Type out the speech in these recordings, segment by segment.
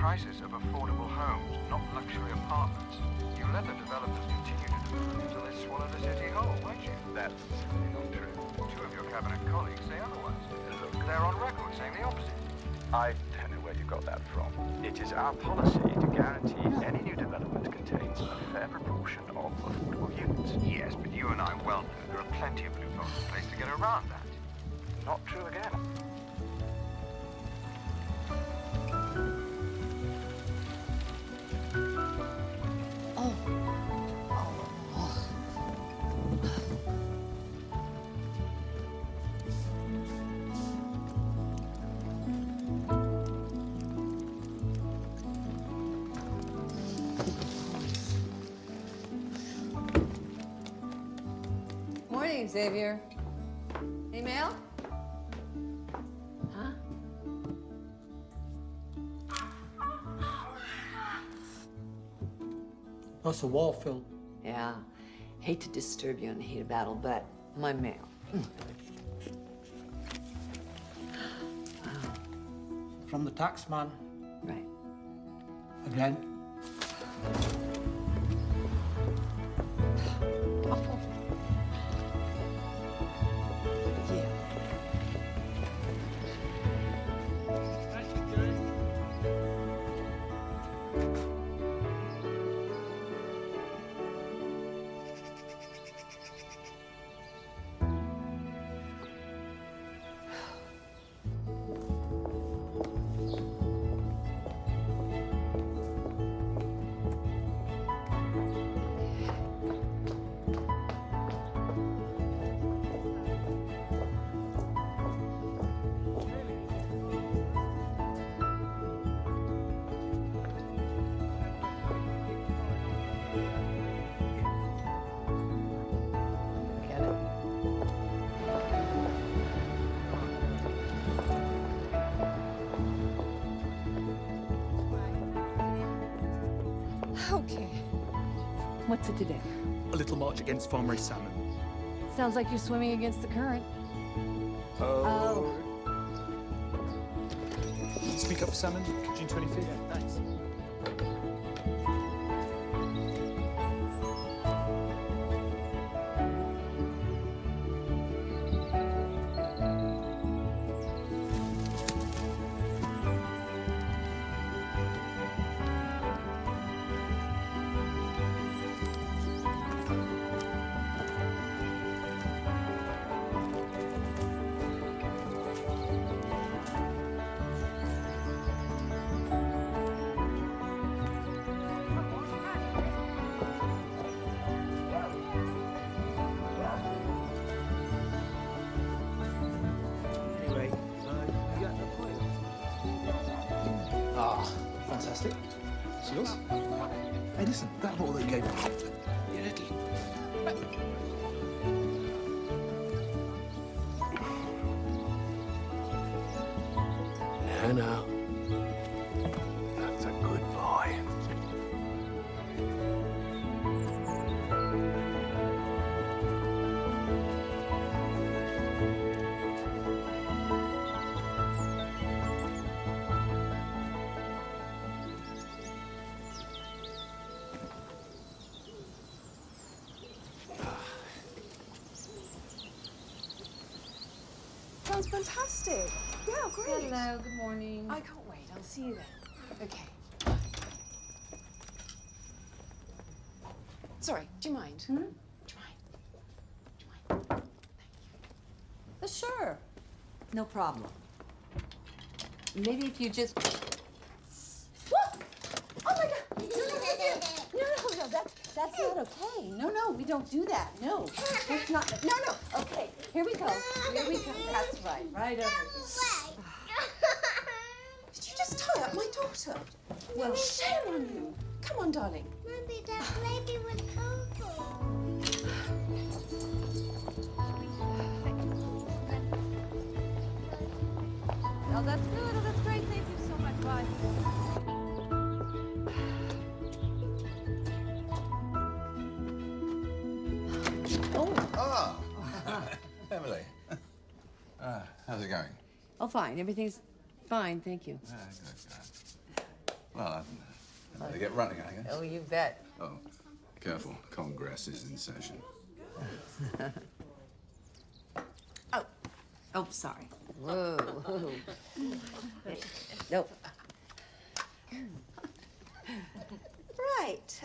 crisis of affordable homes, not luxury apartments. You let the developers continue to develop until they swallow the city whole, won't you? That's simply not true. Two of your cabinet colleagues say otherwise. Look, They're on record saying the opposite. I don't know where you got that from. It is our policy to guarantee any new development contains a fair proportion of affordable units. Yes, but you and I well know there are plenty of loopholes in place to get around that. Not true again. Morning, Xavier. Any mail? Huh? That's a wall film. Yeah. Hate to disturb you in the heat of battle, but my mail. From the tax man. Right. Again. Yeah. Get it? Okay. What's it today? A little march against farm-raised salmon. Sounds like you're swimming against the current. Oh. Speak up, salmon. June 25th. Yeah, thanks. Anyway, you got that point. Ah, fantastic. It's yours. Hey, listen, that bottle that you gave me. You little... No. That's a good boy. Sounds fantastic. Yeah, great. Hello, good morning. I can't wait. I'll see you then. Okay. Sorry, do you mind? Hmm? Do you mind? Do you mind? Sure. No problem. Maybe if you just... What? Oh my God! No, that's not okay. No, we don't do that. No, that's not. No. Okay, here we go. Here we go. That's right. Right over here. Did you just tie up my daughter? Well, shame on you. Come on, darling. Mommy, that lady was purple. Oh, that's good. Oh, that's great. Thank you so much. Bye. Ah, Emily. How's it going? Oh, fine. Everything's fine. Thank you. Good. Well, I better get running, I guess. Oh, you bet. Oh, careful. Congress is in session. Oh, sorry. Whoa, whoa. Nope. Right.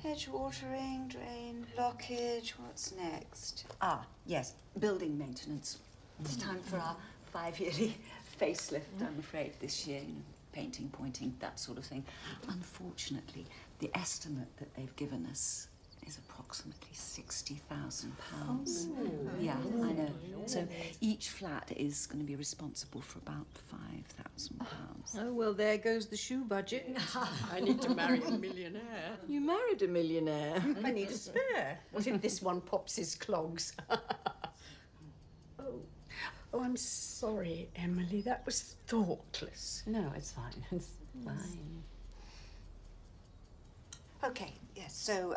Hedge watering, drain, blockage. What's next? Ah, yes, building maintenance. It's time for our 5-yearly facelift, I'm afraid, this year. You know, painting, pointing, that sort of thing. Unfortunately, the estimate that they've given us is approximately £60,000. Yeah, I know. So each flat is going to be responsible for about £5,000. Oh, well, there goes the shoe budget. I need to marry a millionaire. You married a millionaire. I need a spare. What if this one pops his clogs? Oh, I'm sorry, Emily. That was thoughtless. No, it's fine. It's fine. Okay, yes, so,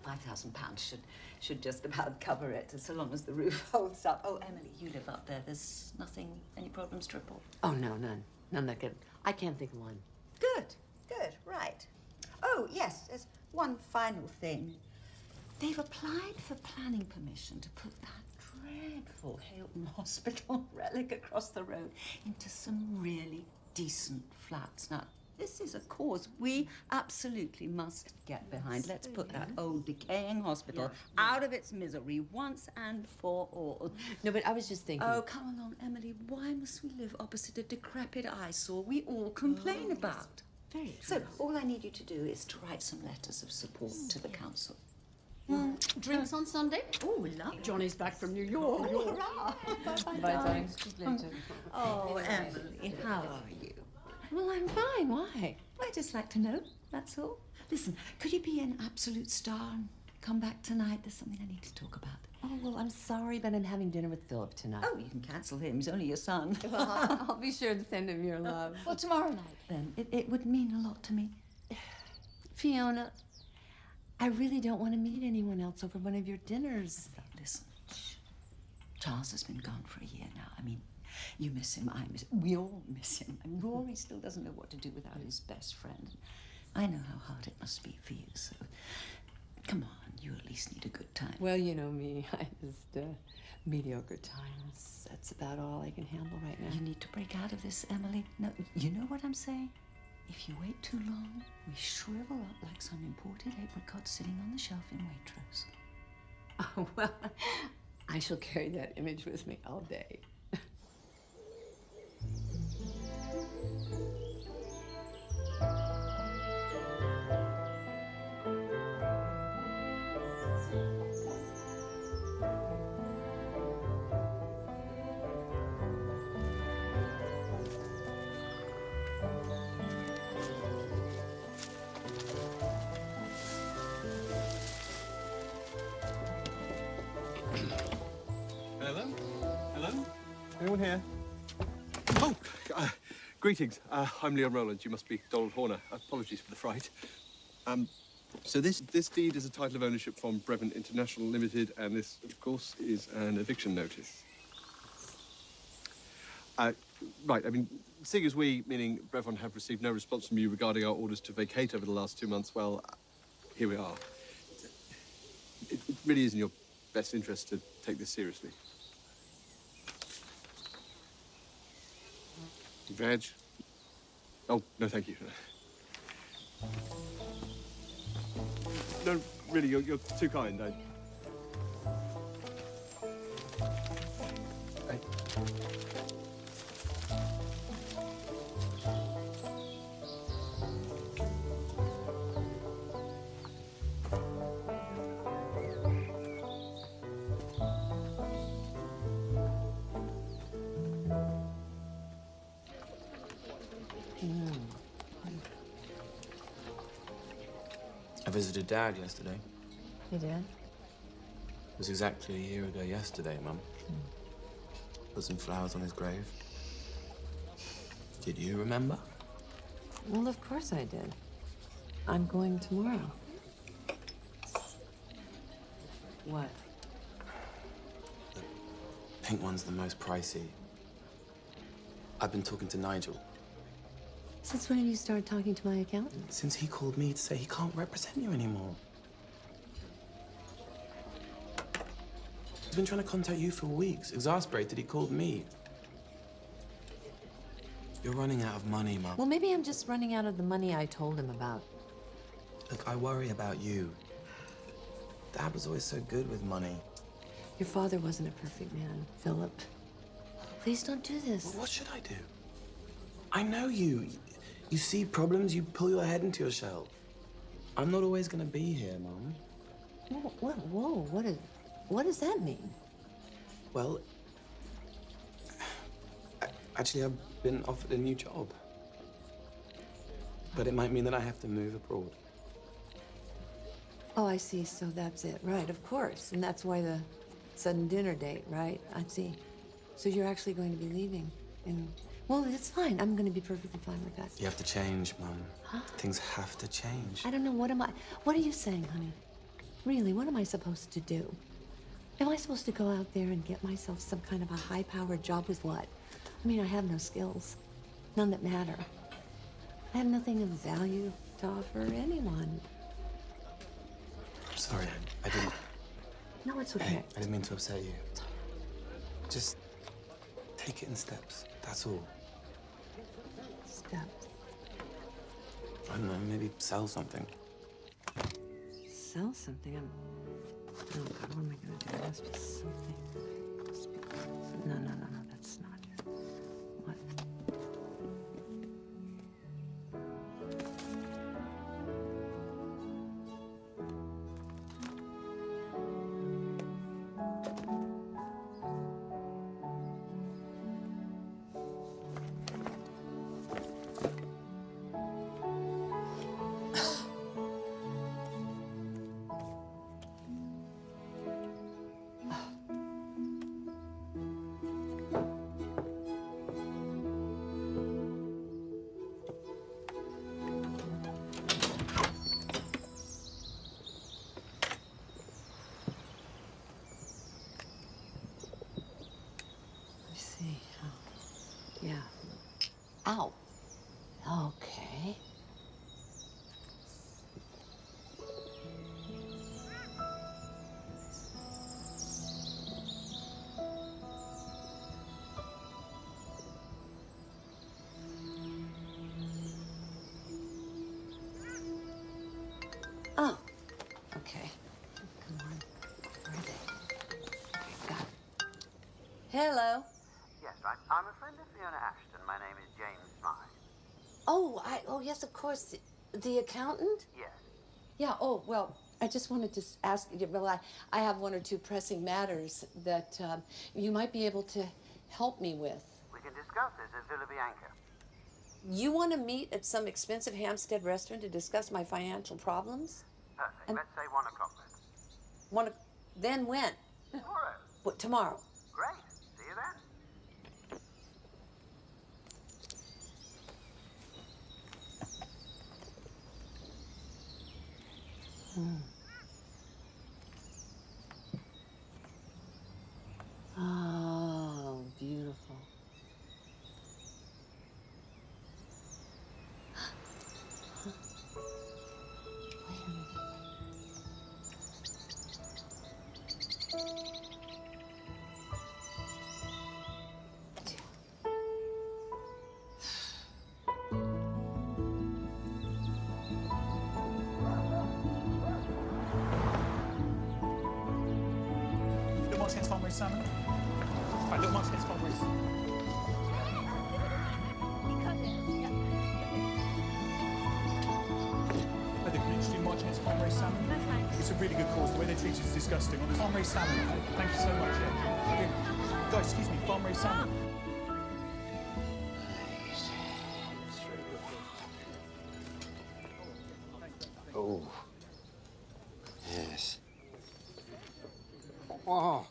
£5,000 should just about cover it, so long as the roof holds up. Oh, Emily, you live up there. There's nothing, any problems to report? Oh, no, none. None that good. I can't think of one. Good, right. Oh, yes, there's one final thing. They've applied for planning permission to put that dreadful Hilton Hospital relic across the road into some really decent flats. Now, this is a cause we absolutely must get behind. Let's put that old decaying hospital out of its misery once and for all. No, but I was just thinking... Oh, come along, Emily. Why must we live opposite a decrepit eyesore we all complain about? Very true. So, all I need you to do is to write some letters of support to the council. Drinks on Sunday? Oh, lovely. Johnny's back from New York. Oh, hurrah. Bye, darling. Speak later. Oh, Emily, how are you? Well, I'm fine. Why? I'd just like to know, that's all. Listen, could you be an absolute star and come back tonight? There's something I need to talk about. Oh, well, I'm sorry, but I'm having dinner with Philip tonight. Oh, you can cancel him. He's only your son. Well, I'll be sure to send him your love. Well, tomorrow night, then. It would mean a lot to me. Fiona, I really don't want to meet anyone else over one of your dinners. Listen, shh. Charles has been gone for a year now. I mean, you miss him, I miss him. We all miss him. And Rory still doesn't know what to do without his best friend. I know how hard it must be for you, so come on, you at least need a good time. Well, you know me. I just, mediocre times. That's about all I can handle right now. You need to break out of this, Emily. No, you know what I'm saying? If you wait too long, we shrivel up like some imported apricot sitting on the shelf in Waitrose. Oh, well, I shall carry that image with me all day. Hello? Hello? Anyone here? Oh, greetings. I'm Leon Rowland. You must be Donald Horner. Apologies for the fright. So this deed is a title of ownership from Brevin International Limited, and this, of course, is an eviction notice. Right, I mean, seeing as we, meaning Brevin, have received no response from you regarding our orders to vacate over the last 2 months, well, here we are. It really is in your best interest to take this seriously. Veg? Oh, no, thank you. No, really, you're too kind. Hey. I visited Dad yesterday. You did? It was exactly a year ago yesterday, Mum. Put some flowers on his grave. Did you remember? Well, of course I did. I'm going tomorrow. What? The pink one's the most pricey. I've been talking to Nigel. Since when have you started talking to my accountant? Since he called me to say he can't represent you anymore. He's been trying to contact you for weeks. Exasperated, he called me. You're running out of money, Mum. Well, maybe I'm just running out of the money I told him about. Look, I worry about you. Dad was always so good with money. Your father wasn't a perfect man, Philip. Please don't do this. Well, what should I do? I know you. You see problems, you pull your head into your shell. I'm not always gonna be here, Mum. Whoa, what does that mean? Well, actually, I've been offered a new job. But it might mean that I have to move abroad. Oh, I see. So that's it. Right, of course. And that's why the sudden dinner date, right? I see. So you're actually going to be leaving. And, well, it's fine. I'm going to be perfectly fine with that. You have to change, Mum. Huh? Things have to change. I don't know. What are you saying, honey? Really, what am I supposed to do? Am I supposed to go out there and get myself some kind of a high-powered job with what? I mean, I have no skills. None that matter. I have nothing of value to offer anyone. I'm sorry. I didn't... No, it's okay. Hey, I didn't mean to upset you. Just take it in steps. That's all. Steps. I don't know, maybe sell something. Sell something? Oh, God, what am I going to do? There must be something. No, that's not it. What? Yeah. Ow. Okay. Oh. Okay. Come on. Where are they? Okay, got it. Hello. Yes, I'm a friend of Fiona Ashton. My name is James Smythe. Oh, yes, of course. The accountant? Yes. Yeah, oh, well, I just wanted to ask you, well, I have one or two pressing matters that you might be able to help me with. We can discuss this at Villa Bianca. You want to meet at some expensive Hampstead restaurant to discuss my financial problems? Perfect. Let's say 1 o'clock then. Then when? Tomorrow. What, tomorrow? Great. See you then. Oh, beautiful. Wait a minute. Little Martin's farm raised salmon. Right, Little Martin's farm raised. I think we need to do Martin's farm raised salmon. No, thanks. It's a really good cause. The way they treat it is disgusting. Honestly. Farm raised salmon. Thank you so much. Yeah. Okay. Guys, excuse me. Farm raised salmon. Oh. Yes. Oh.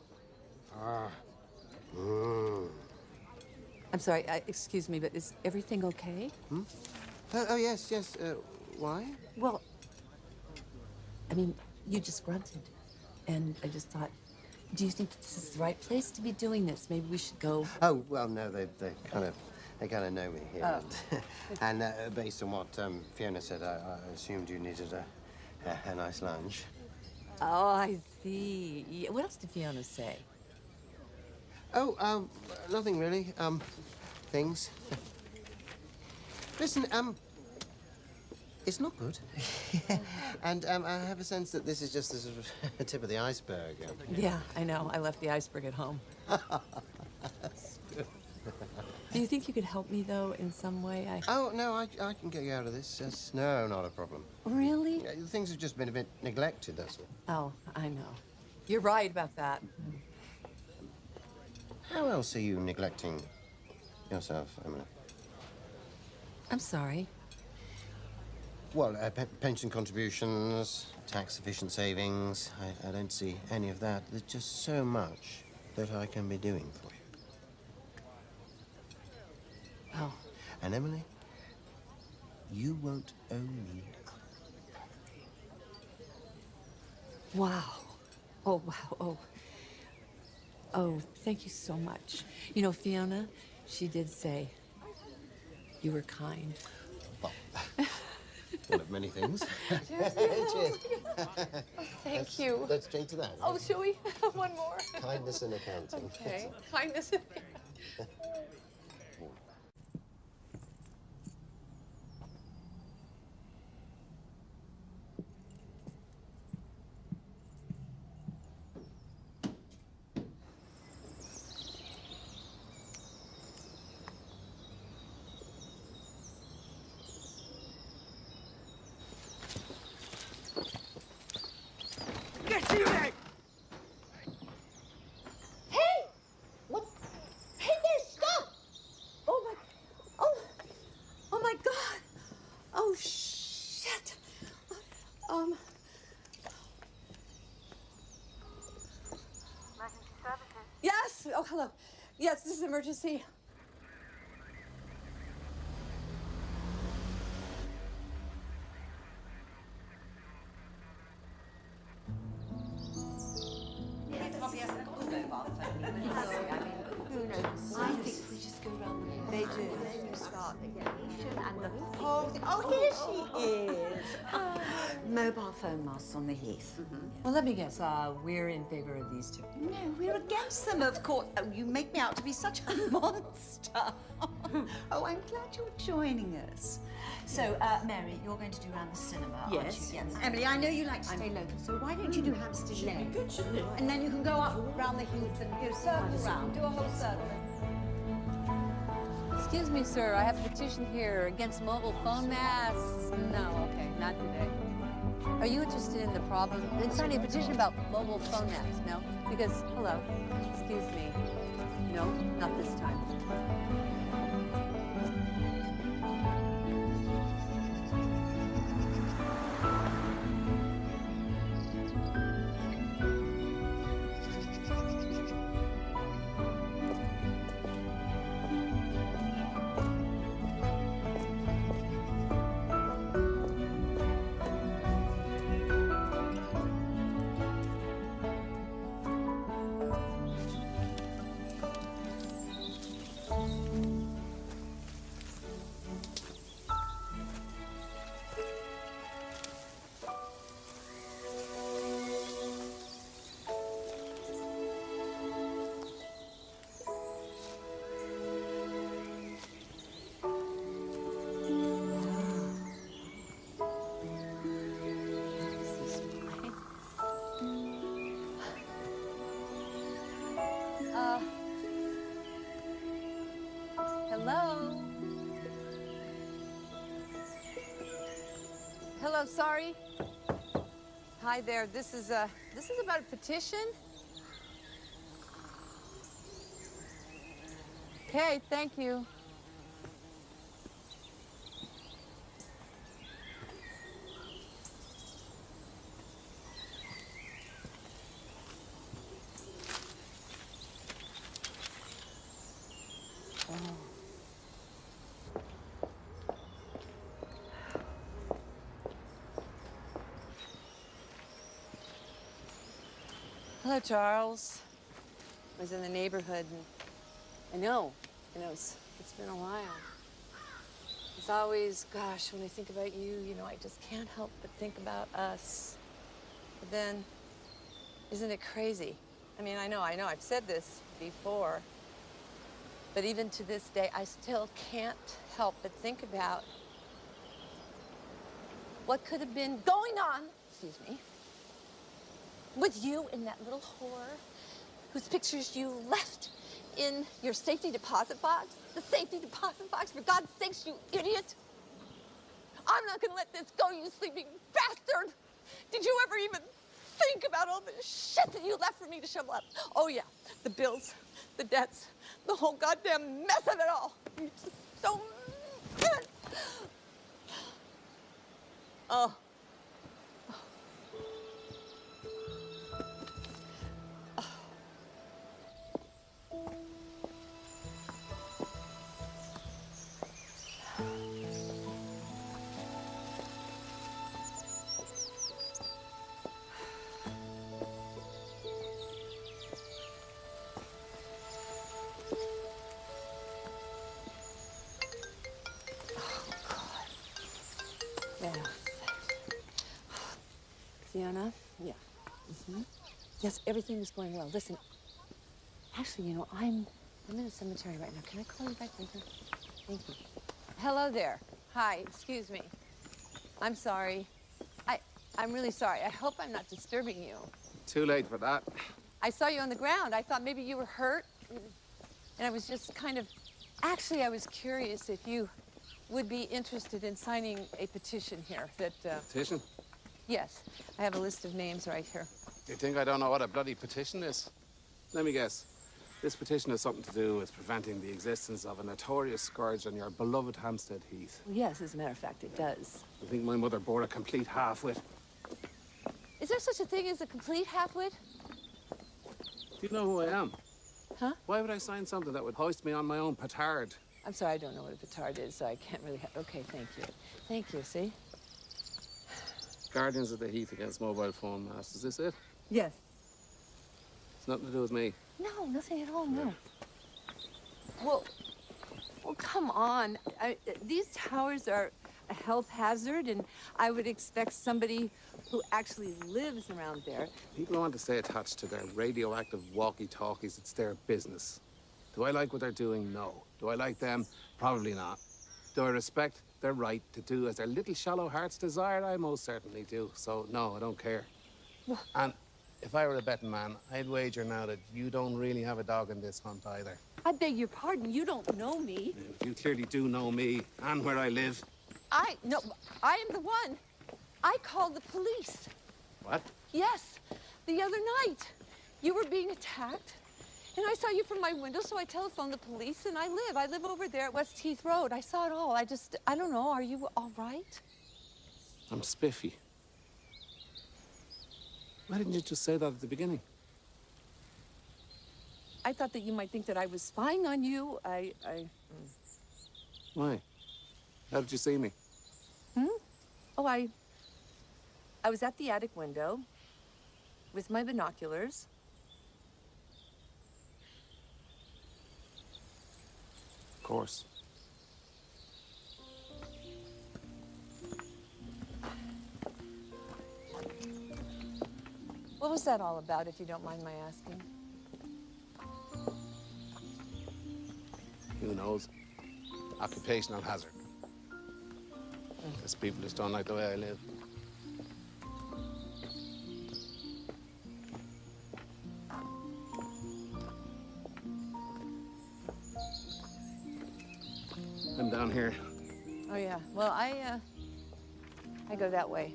Ah. I'm sorry, excuse me, but is everything okay? Hmm? Oh, yes. Why? Well, I mean, you just grunted. And I just thought, do you think this is the right place to be doing this? Maybe we should go. Oh, well, no, they kind of they kind of know me here. Oh. And based on what Fiona said, I assumed you needed a nice lunch. Oh, I see. Yeah, what else did Fiona say? Oh, nothing really. Things. Listen, it's not good. And I have a sense that this is just the sort of tip of the iceberg. Yeah, I know. I left the iceberg at home. That's good. Do you think you could help me, though, in some way? Oh, no, I can get you out of this. Yes. No, not a problem. Really? Yeah, things have just been a bit neglected, that's all. Oh, I know. You're right about that. How else are you neglecting yourself, Emily? I'm sorry. Well, pension contributions, tax-efficient savings. I don't see any of that. There's just so much that I can be doing for you. Oh. And Emily, you won't owe me. Wow. Oh, wow. Oh. Oh, thank you so much. You know, Fiona, she did say you were kind. Well, one of many things. Cheers. Cheers. Thank you. Let's drink to that. Oh, shall we? One more? Kindness in accounting. Okay. Kindness in Get in there! Hey! What? Hey there, stop! Oh my God! Oh, shit! Emergency services. Yes! Oh, hello. Yes, this is emergency. I think we just go around the They do. And then you start and the whole thing. Oh, here she is. Mobile phone masts on the Heath. Well, let me guess. We're in favor of these two. No, we're against them, of course. Oh, you make me out to be such a monster. Oh, I'm glad you're joining us. So, Mary, you're going to do around the cinema, Yes. aren't you? Yes. Emily, I know you like to stay local, so why don't you do Hampstead Lane? Good, shouldn't it? And then you can go up round the Heath and go circle round, do a whole circle. Excuse me, sir. I have a petition here against mobile phone masts. No, okay, not today. Are you interested in the problem? It's not a petition about mobile phone masts, no? Because, hello, excuse me. No, not this time. Hello? Hello, sorry. Hi there. This is about a petition. Okay, thank you. Hello, Charles. I was in the neighborhood, and I know, it's It's been a while. It's always, gosh, when I think about you, you know, I just can't help but think about us. But then, isn't it crazy? I mean, I know, I've said this before, but even to this day, I still can't help but think about what could have been going on, excuse me, with you and that little whore whose pictures you left in your safety deposit box. The safety deposit box, for God's sakes, you idiot. I'm not gonna let this go, you sleeping bastard. Did you ever even think about all the shit that you left for me to shovel up? Oh yeah, the bills, the debts, the whole goddamn mess of it all. You're just so mad. Oh. Yeah. Fiona? Yeah. Yes, everything is going well. Listen, actually, you know, I'm in a cemetery right now. Can I call you back later? Thank you. Hello there. Hi, excuse me. I'm sorry. I'm really sorry. I hope I'm not disturbing you. Too late for that. I saw you on the ground. I thought maybe you were hurt. And I was just kind of... Actually, I was curious if you would be interested in signing a petition here that... Petition? Yes, I have a list of names right here. You think I don't know what a bloody petition is? Let me guess. This petition has something to do with preventing the existence of a notorious scourge on your beloved Hampstead Heath. Well, yes, as a matter of fact, it does. I think my mother bore a complete half-wit. Is there such a thing as a complete half-wit? Do you know who I am? Huh? Why would I sign something that would hoist me on my own petard? I'm sorry, I don't know what a petard is, so I can't really... Okay, thank you. Thank you, see? Guardians of the Heath against mobile phone masts. Is this it? Yes. It's nothing to do with me. No, nothing at all, no. Well, come on. These towers are a health hazard, and I would expect somebody who actually lives around there. People who want to stay attached to their radioactive walkie-talkies, it's their business. Do I like what they're doing? No. Do I like them? Probably not. Do I respect their right to do as their little shallow hearts desire? I most certainly do. So, no, I don't care. Well, and if I were a betting man, I'd wager now that you don't really have a dog in this hunt either. I beg your pardon, you don't know me. You clearly do know me and where I live. No, I am the one. I called the police. What? Yes, the other night. You were being attacked, and I saw you from my window, so I telephoned the police, and I live over there at West Heath Road. I saw it all. I don't know, are you all right? I'm spiffy. Why didn't you just say that at the beginning? I thought that you might think that I was spying on you. Why? How did you see me? Oh, I was at the attic window with my binoculars. Of course. What was that all about, if you don't mind my asking? Who knows? Occupational hazard. Because people just don't like the way I live. I'm down here. Oh, yeah. Well, I go that way.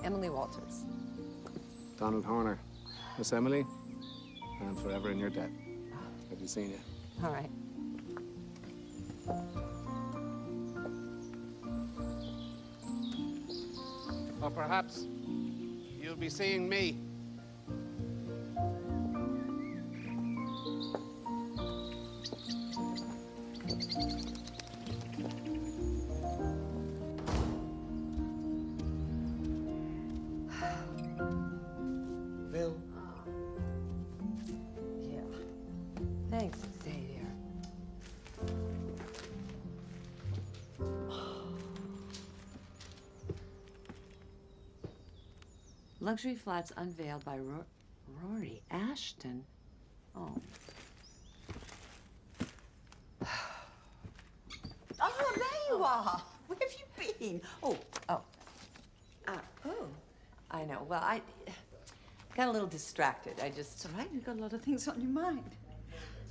Emily Walters. Donald Horner. Miss Emily, I'm forever in your debt. Have you seen you? All right. Or perhaps you'll be seeing me. Bill, Luxury flats unveiled by Rory Ashton. Oh. Oh, there you are. Where have you been? Oh. I know. Well, I got a little distracted. It's all right. You've got a lot of things on your mind.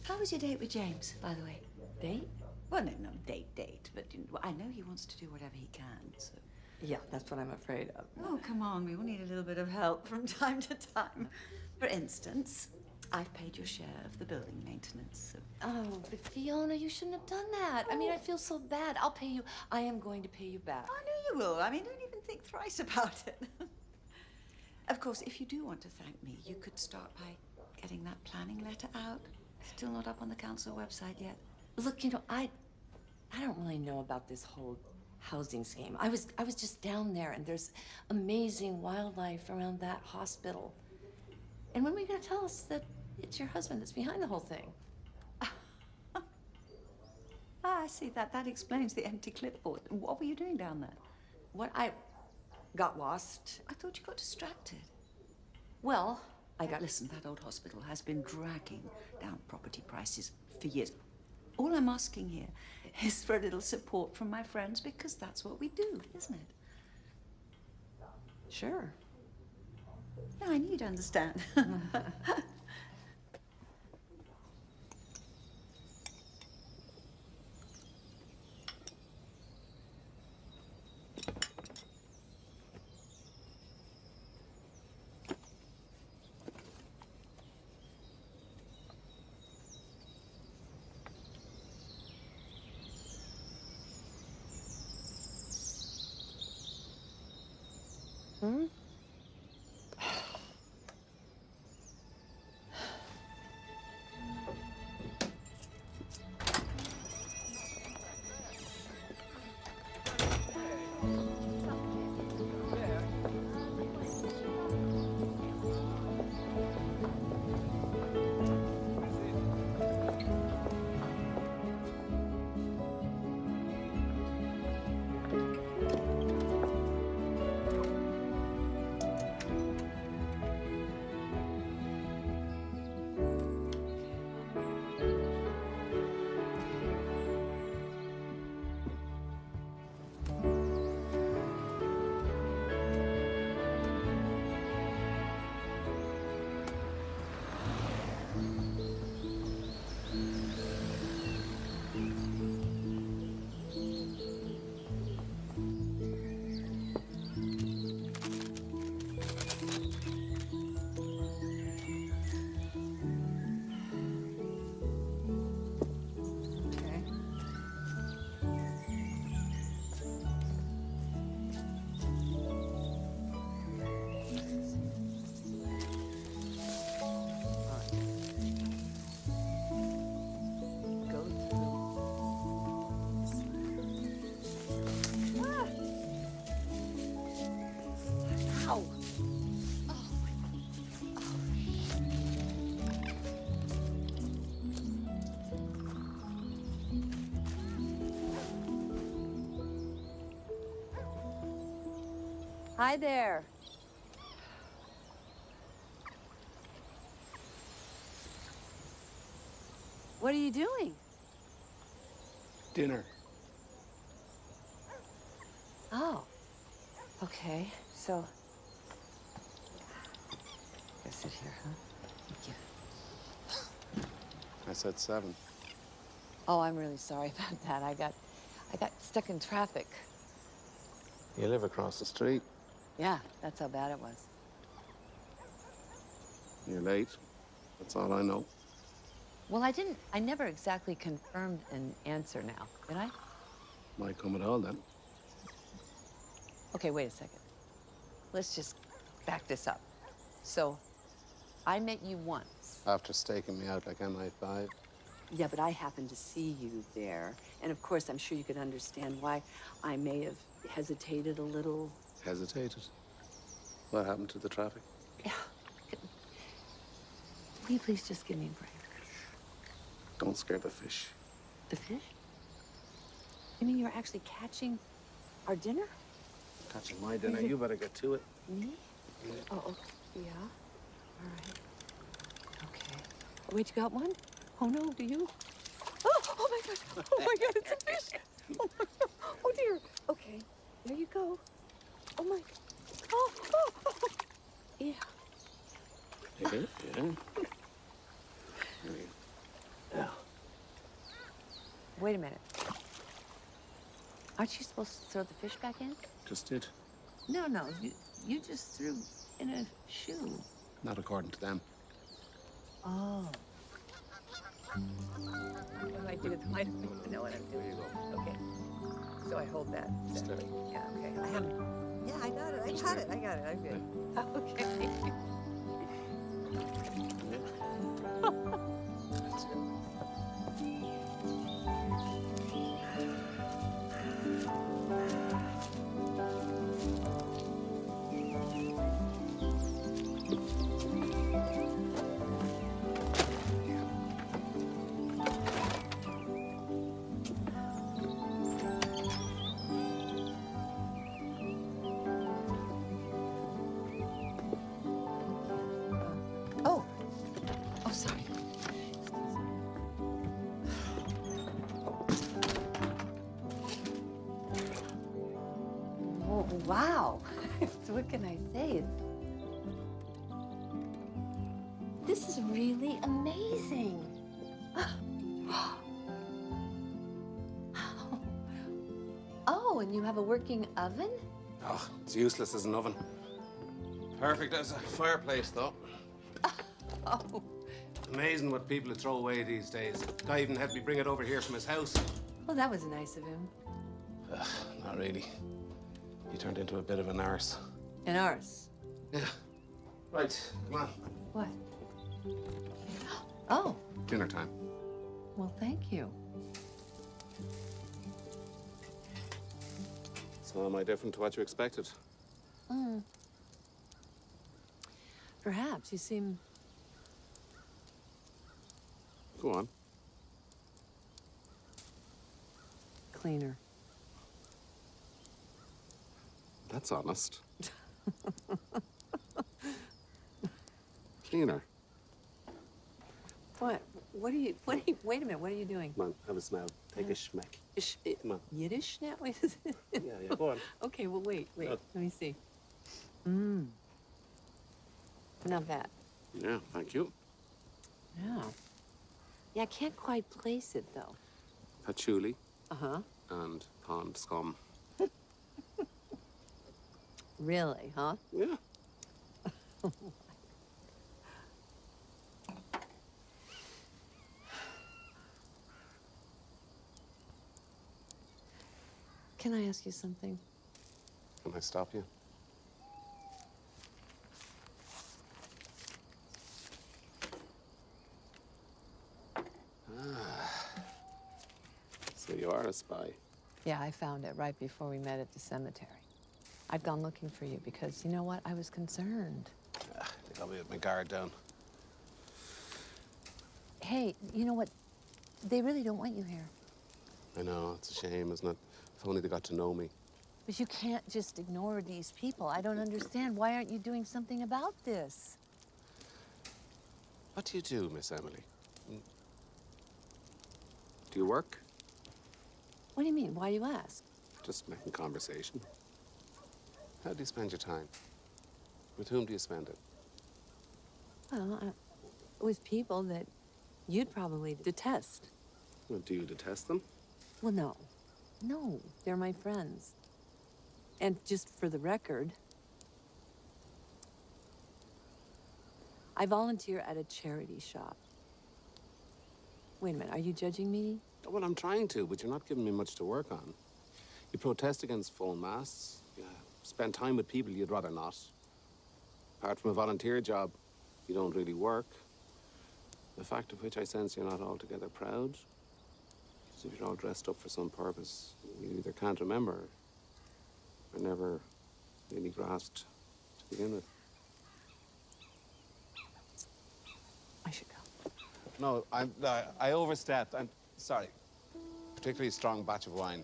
How was your date with James, by the way? Date? Well, no, date. But I know he wants to do whatever he can, so... Yeah, that's what I'm afraid of. Oh, come on. We all need a little bit of help from time to time. For instance, I've paid your share of the building maintenance, so... Oh, but Fiona, you shouldn't have done that. I mean, I feel so bad. I'll pay you. I am going to pay you back. I know you will. I mean, don't even think thrice about it. Of course, if you do want to thank me, you could start by getting that planning letter out. Still not up on the council website yet. Look, you know, I don't really know about this whole housing scheme. I was just down there, and there's amazing wildlife around that hospital. And when are you going to tell us that it's your husband that's behind the whole thing? I see. That explains the empty clipboard. What were you doing down there? What? I got lost. I thought you got distracted. Well, Listen, that old hospital has been dragging down property prices for years. All I'm asking here is for a little support from my friends, because that's what we do, isn't it? Sure. No, I knew you'd understand. Hmm? Hi there. What are you doing? Dinner. Oh. Okay. So. I sit here, huh? Thank you. I said 7. Oh, I'm really sorry about that. I got stuck in traffic. You live across the street. Yeah, that's how bad it was. You're late. That's all I know. Well, I never exactly confirmed an answer now, did I? Might come at all then. Okay, wait a second. Let's just back this up. So, I met you once. After staking me out like MI5. Yeah, but I happened to see you there. And of course, I'm sure you could understand why I may have hesitated a little. Hesitated? What happened to the traffic? Yeah. Will you please just give me a break? Don't scare the fish. The fish? You mean you're actually catching our dinner? Catching my dinner, you better get to it. Me? Oh, okay. Yeah. All right. Okay. Wait, you got one? Oh no, do you? Oh my God! Oh my God! It's a fish! Oh my God! Oh dear. Okay. There you go. Oh my. Oh. Yeah. Yeah. Yeah. Wait a minute. Aren't you supposed to throw the fish back in? Just did. No, no. You just threw in a shoe. Not according to them. Oh. What do I do? I don't even know what I'm doing. Okay. So I hold that. Steady. Yeah, okay. I haven't. Yeah, I got it. I got it. I'm good. Okay. Oh. Oh, sorry. Oh, wow. So what can I say? This is really amazing. Oh, and you have a working oven? Oh, it's useless as an oven. Perfect as a fireplace, though. Oh. Amazing what people throw away these days. Guy even had me bring it over here from his house. Well, that was nice of him. Not really. He turned into a bit of an arse. An arse? Yeah. Right, come on. What? Oh. Dinner time. Well, thank you. So am I different to what you expected? Mm. Perhaps. You seem... Go on. cleaner. That's honest. Cleaner. What? Wait a minute, what are you doing? Come on, have a smell. Take a schmeck. Come on. Yiddish now? Wait. Yeah, go on. Okay, well, wait. Good. Let me see. Mmm. Not bad. Yeah, thank you. Yeah. Yeah, I can't quite place it, though. Patchouli. Uh-huh. And pond scum. Really, huh? Yeah. Can I ask you something? Can I stop you? So you are a spy. Yeah, I found it right before we met at the cemetery. I'd gone looking for you because, you know what, I was concerned. I think I'll be with my guard down. Hey, you know what? They really don't want you here. I know, it's a shame, isn't it? If only they got to know me. But you can't just ignore these people. I don't understand. Why aren't you doing something about this? What do you do, Miss Emily? Do you work? What do you mean? Why do you ask? Just making conversation. How do you spend your time? With whom do you spend it? Well, with people that you'd probably detest. Well, do you detest them? Well, no. No, they're my friends. And just for the record, I volunteer at a charity shop. Wait a minute, are you judging me? Well, I'm trying to, but you're not giving me much to work on. You protest against phone masts. You spend time with people you'd rather not. Apart from a volunteer job, you don't really work. The fact of which I sense you're not altogether proud. As if you're all dressed up for some purpose you either can't remember or never really grasped to begin with. I should go. No, I overstepped. I'm sorry. Particularly strong batch of wine.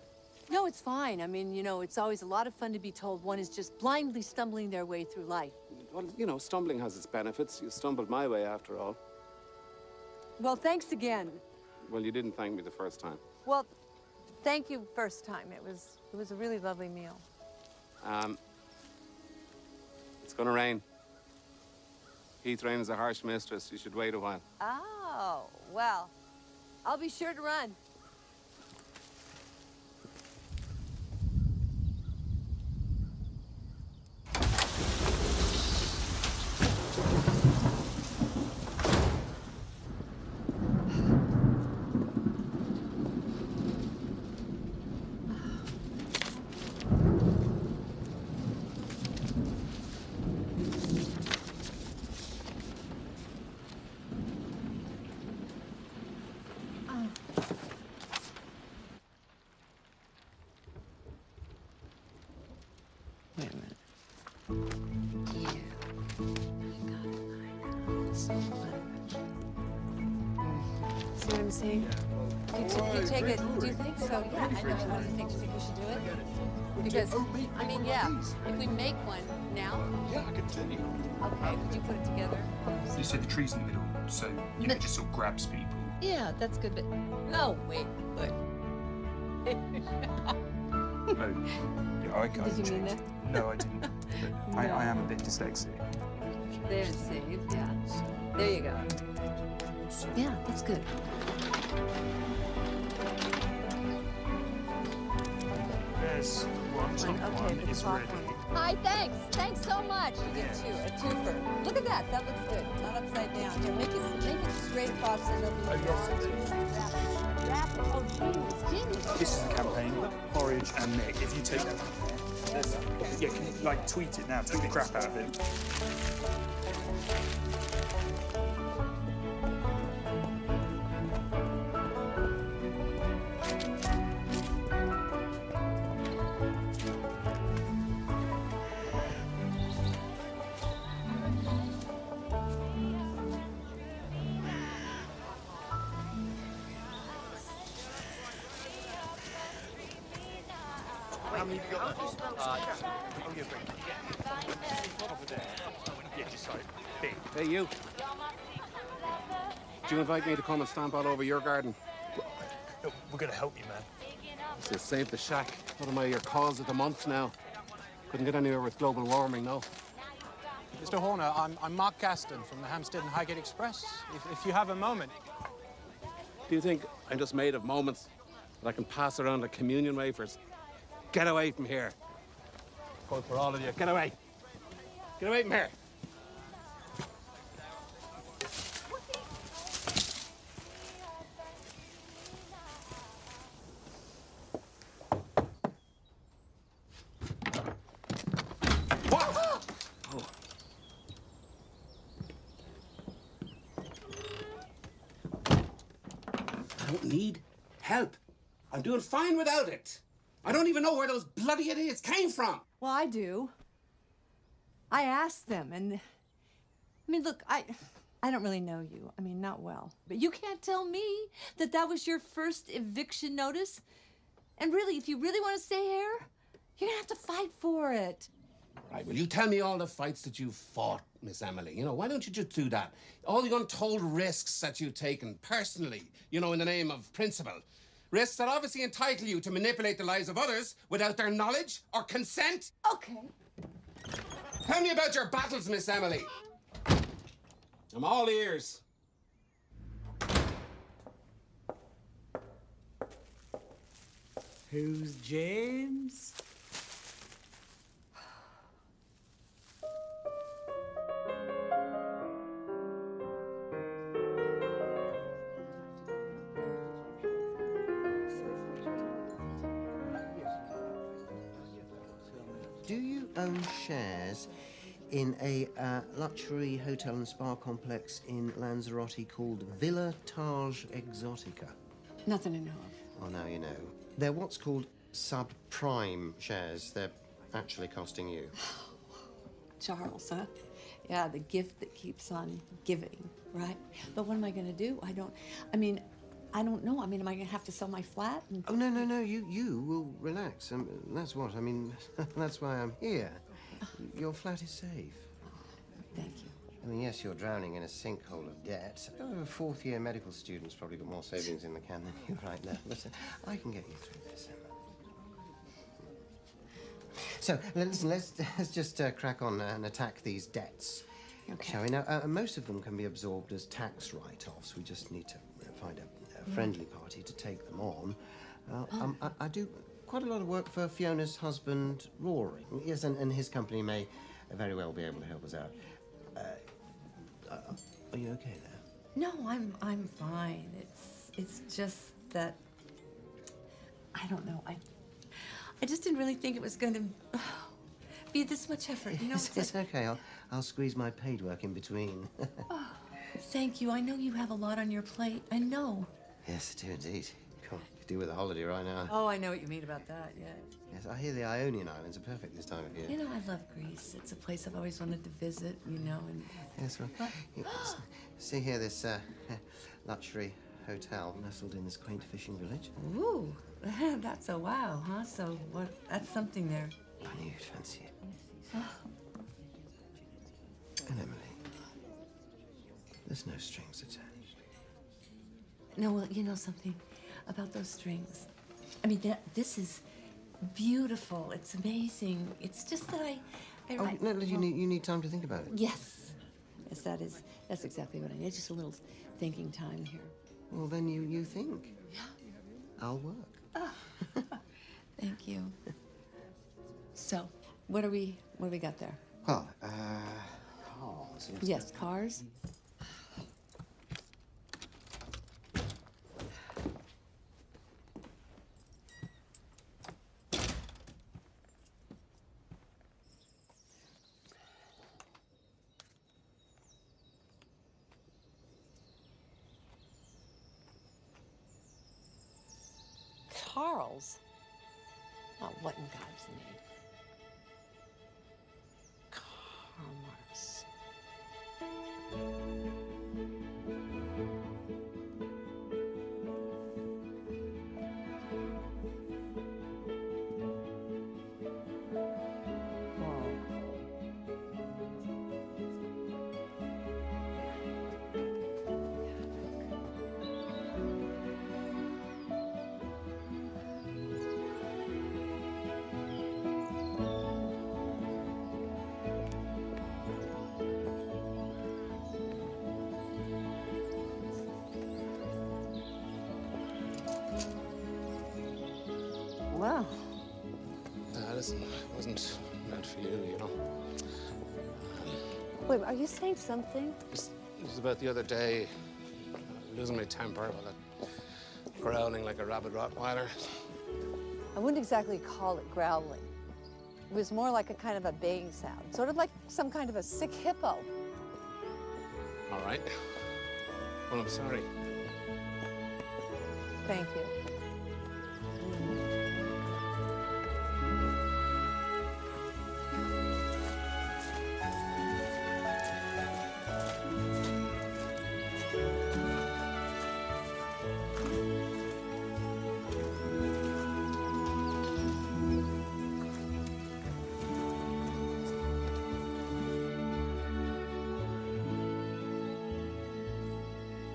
No, it's fine. I mean, you know, it's always a lot of fun to be told one is just blindly stumbling their way through life. Well, you know, stumbling has its benefits. You stumbled my way after all. Well, thanks again. Well, you didn't thank me the first time. Well, thank you first time. It was a really lovely meal. It's gonna rain. Heath Rain is a harsh mistress. You should wait a while. Oh, well, I'll be sure to run. Wait a minute. You. I got it. I know. So see what I'm saying? You take it. Do you think so? Yeah, I know. What do you think? Do you think we should do it? Because, I mean, yeah, if we make one now. Yeah, I can tell you. Okay, would you put it together? You said the tree's in the middle, so you can just sort of grabs people. Yeah, that's good, but no, wait, look. Oh, yeah, I can't. Did you mean that? No, I didn't. But I am a bit dyslexic. There's Steve, yeah. There you go. Yeah, that's good. There's one, top Okay, one the is top ready. one. Hi, thanks. Thanks so much. You did two, a twofer. Look at that. That looks good. Not upside down. Here, make it straight across so it'll be wrap it. Oh, genius. This is the campaign. Porridge and Nick. If you take that, yeah, can you like tweet it now? Tweet the crap out of it. How many have you got? Oh, yeah, great. Over there. Yeah, just like big. Hey, you. Did you invite me to come and stamp all over your garden? Look, we're going to help you, man. To save the shack. What am I, your cause of the month now? Couldn't get anywhere with global warming, no. Mr. Horner, I'm Mark Gaston from the Hampstead and Highgate Express. If you have a moment. Do you think I'm just made of moments that I can pass around like communion wafers? Get away from here. Going for all of you. Get away. Get away from here. I don't need help. I'm doing fine without it. I don't even know where those bloody idiots came from. Well, I do. I asked them, and I mean, look, I don't really know you. I mean, not well. But you can't tell me that that was your first eviction notice. And really, if you really want to stay here, you're gonna have to fight for it. Right, will you tell me all the fights that you've fought, Miss Emily? You know, why don't you just do that? All the untold risks that you've taken personally, you know, in the name of principle. Risks that obviously entitle you to manipulate the lives of others without their knowledge or consent. Okay. Tell me about your battles, Miss Emily. I'm all ears. Who's James? Do you own shares in a luxury hotel and spa complex in Lanzarote called Villa Taj Exotica? Nothing to know of. Oh, now you know. They're what's called subprime shares. They're actually costing you. Charles, huh? Yeah, the gift that keeps on giving, right? But what am I going to do? I don't know. I mean, am I going to have to sell my flat? Oh, no. You will relax. That's what. I mean, that's why I'm here. Your flat is safe. I mean, yes, you're drowning in a sinkhole of debt. A fourth-year medical student's probably got more savings in the can than you right now. But I can get you through this, Emma. So, listen, let's just crack on and attack these debts. Okay. Shall we? Now, most of them can be absorbed as tax write-offs. We just need to find a friendly party to take them on. I do quite a lot of work for Fiona's husband, Rory. Yes, and his company may very well be able to help us out. Are you okay there? No, I'm fine. It's just that I don't know. I just didn't really think it was going to be this much effort. You know, It's okay. I'll squeeze my paid work in between. Oh, thank you. I know you have a lot on your plate. I know. Yes, I do indeed. Could do with a holiday right now. Oh, I know what you mean about that. Yes. Yes, I hear the Ionian Islands are perfect this time of year. You know, I love Greece. It's a place I've always wanted to visit. You know, and Yes, well, see here this luxury hotel nestled in this quaint fishing village. Ooh, that's a wow, huh? So what? That's something there. I knew you'd fancy it. Oh. And Emily, there's no strings attached. No, well, you know something about those strings. I mean, this is beautiful. It's amazing. It's just that I Oh, no, you need time to think about it. Yes. Yes, that's exactly what I need. Just a little thinking time here. Well, then you think. Yeah. I'll work. Oh. Thank you. So, what do we got there? Well, cars. Yes, cars. Carl's? Oh, what in God's name? Hallmarks. Wow. Listen, it wasn't meant for you, you know. Wait, are you saying something? It was about the other day, losing my temper while growling like a rabid Rottweiler. I wouldn't exactly call it growling. It was more like a kind of a baying sound, sort of like some kind of a sick hippo. All right. Well, I'm sorry. Thank you.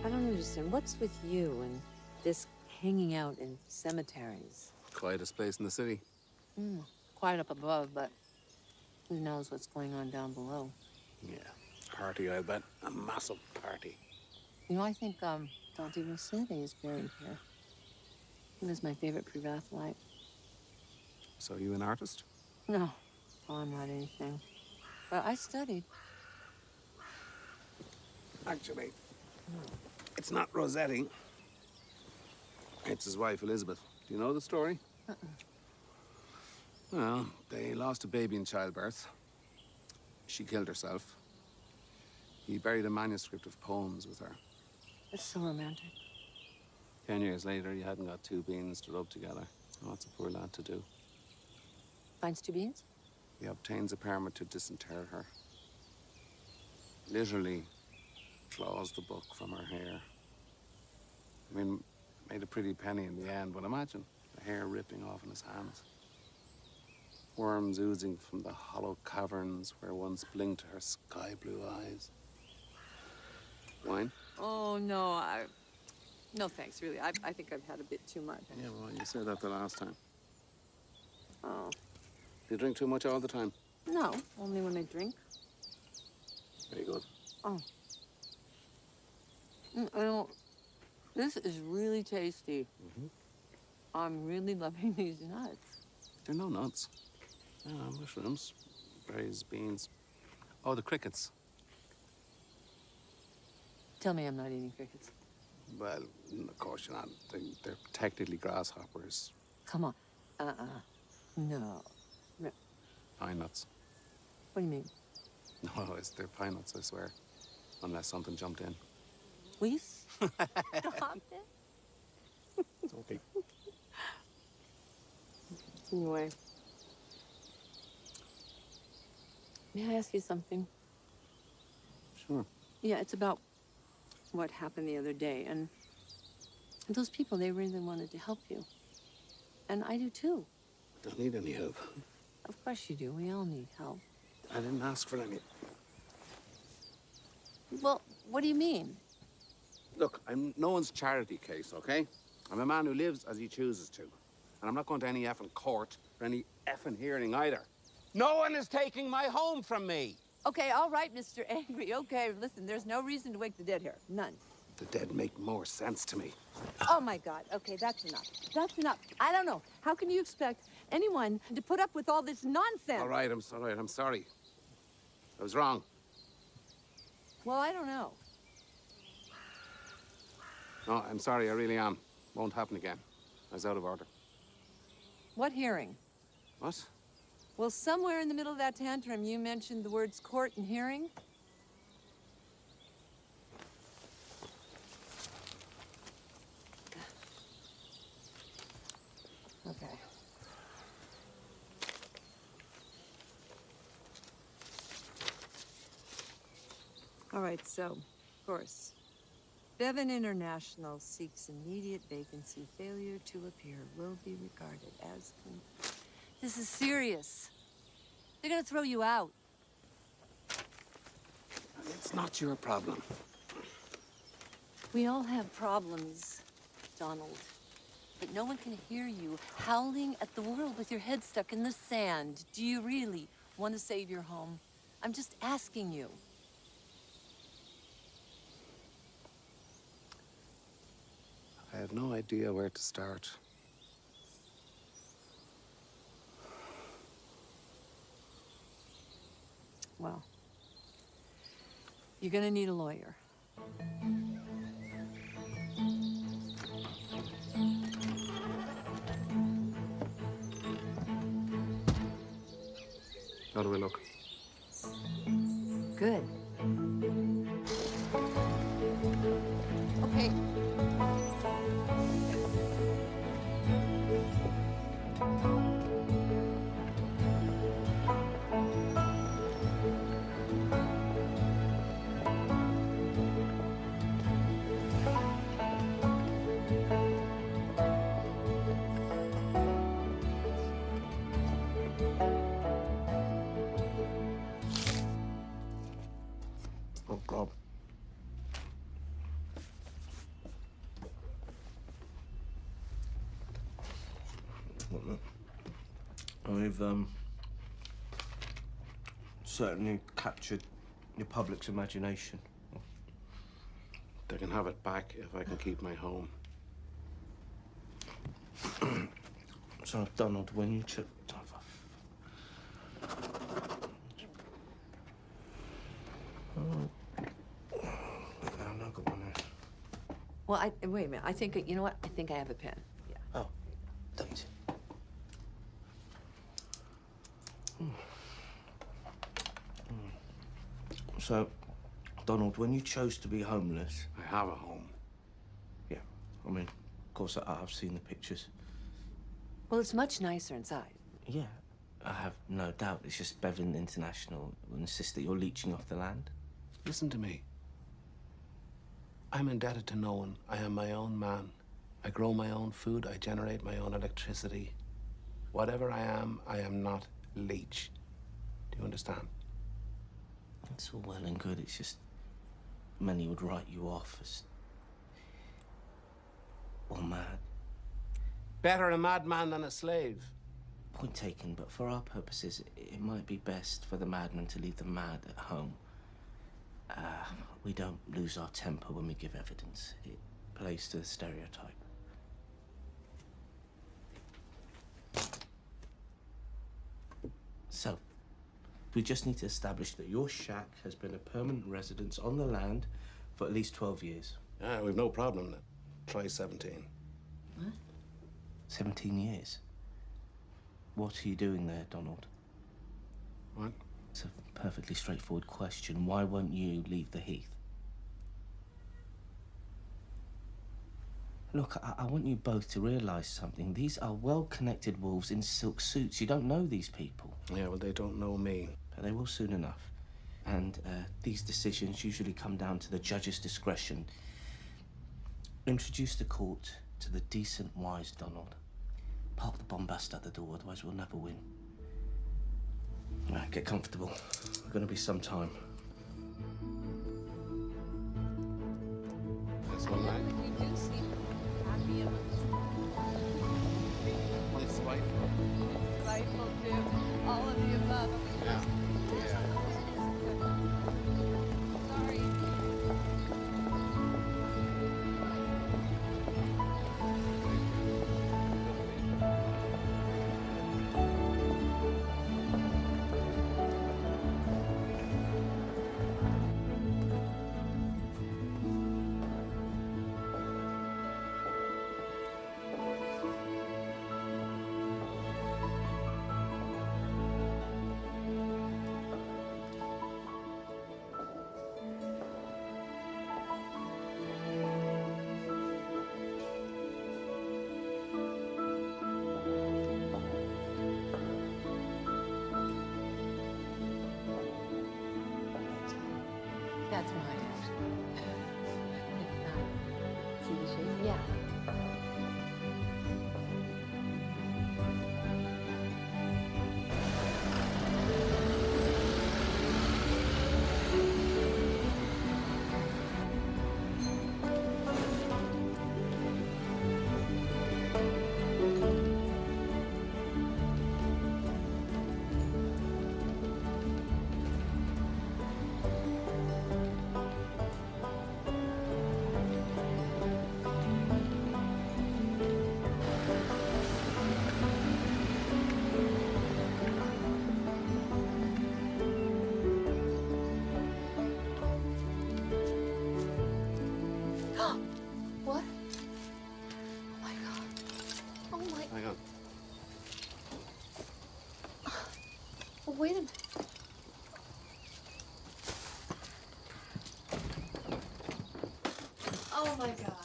I don't understand. What's with you and this hanging out in cemeteries? Quietest place in the city. Quiet up above, but who knows what's going on down below? Yeah. Party, I bet. A massive party. You know, I think Dante Rossetti is buried here. He was my favorite pre-Raphaelite. So you an artist? No, I'm not anything. But I studied. Actually, it's not Rossetti. It's his wife, Elizabeth. Do you know the story? Well, they lost a baby in childbirth. She killed herself. He buried a manuscript of poems with her. It's so romantic. 10 years later, he hadn't got two beans to rub together. What's a poor lad to do? Finds two beans? He obtains a permit to disinter her. Literally claws the book from her hair. I mean, made a pretty penny in the end, but imagine the hair ripping off in his hands. Worms oozing from the hollow caverns where once blinked her sky blue eyes. Wine? Oh, no, no thanks, really. I think I've had a bit too much. Yeah, well, you said that the last time. Oh, You drink too much all the time. no, only when I drink. Very good. Oh. This is really tasty. I'm really loving these nuts. They're no nuts. Mushrooms, berries, beans. Oh, the crickets. Tell me I'm not eating crickets. Well, of course you're not. They're technically grasshoppers. Come on. No. No. Pine nuts. What do you mean? No, they're pine nuts, I swear. Unless something jumped in. Will you stop it? Okay. Anyway. May I ask you something? Sure. Yeah, it's about what happened the other day. And those people, they really wanted to help you. And I do too. I don't need any help. Of course you do. We all need help. I didn't ask for any. Well, what do you mean? Look, I'm no one's charity case, okay? I'm a man who lives as he chooses to. And I'm not going to any effing court or any effing hearing either. No one is taking my home from me. Okay, all right, Mr. Angry. Okay, listen, there's no reason to wake the dead here. None. The dead make more sense to me. Oh, my God. Okay, that's enough. That's enough. I don't know. How can you expect anyone to put up with all this nonsense? All right, I'm sorry. I'm sorry. I was wrong. Well, I don't know. No, I'm sorry. I really am. Won't happen again. I was out of order. What hearing? What? Well, somewhere in the middle of that tantrum, you mentioned the words court and hearing. Okay. All right, so, of course, Bevan International seeks immediate vacancy. Failure to appear will be regarded as... This is serious. They're gonna throw you out. It's not your problem. We all have problems, Donald. But no one can hear you howling at the world with your head stuck in the sand. Do you really want to save your home? I'm just asking you. I have no idea where to start. Well, you're gonna need a lawyer. How do we look? Good. Okay. Oh, God. I've certainly captured your public's imagination. They can have it back if I can keep my home. So, Donald, when you took... Well, wait a minute. I think, you know what? I think I have a pen. Yeah. Oh, thanks. So, Donald, when you chose to be homeless... I have a home. Yeah. I mean, of course, I've seen the pictures. Well, it's much nicer inside. Yeah, I have no doubt. It's just Bevan International will insist that you're leeching off the land. Listen to me. I'm indebted to no one. I am my own man. I grow my own food. I generate my own electricity. Whatever I am not leech. Do you understand? It's all well and good. It's just... many would write you off as... or mad. Better a madman than a slave. Point taken, but for our purposes, it might be best for the madman to leave the mad at home. We don't lose our temper when we give evidence. It plays to the stereotype. So, we just need to establish that your shack has been a permanent residence on the land for at least 12 years. Yeah, we've no problem then. Try 17. What? 17 years? What are you doing there, Donald? What? It's a perfectly straightforward question. Why won't you leave the Heath? Look, I want you both to realise something. These are well-connected wolves in silk suits. You don't know these people. Yeah, well, they don't know me. But they will soon enough. And these decisions usually come down to the judge's discretion. Introduce the court to the decent, wise Donald. Park the bombast at the door, otherwise we'll never win. Right, get comfortable. It's going to be some time. That's one night. We do seem happy and It's spiteful. delightful too. All of the above. Yeah. Sorry. That's mine, actually. See the shape? Yeah. What? Oh my God. Oh my. Hang on. Oh, wait a minute. Oh my God.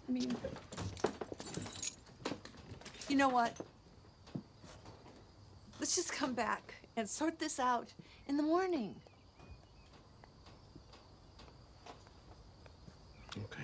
I mean, you know what? Let's just come back and sort this out in the morning. Okay.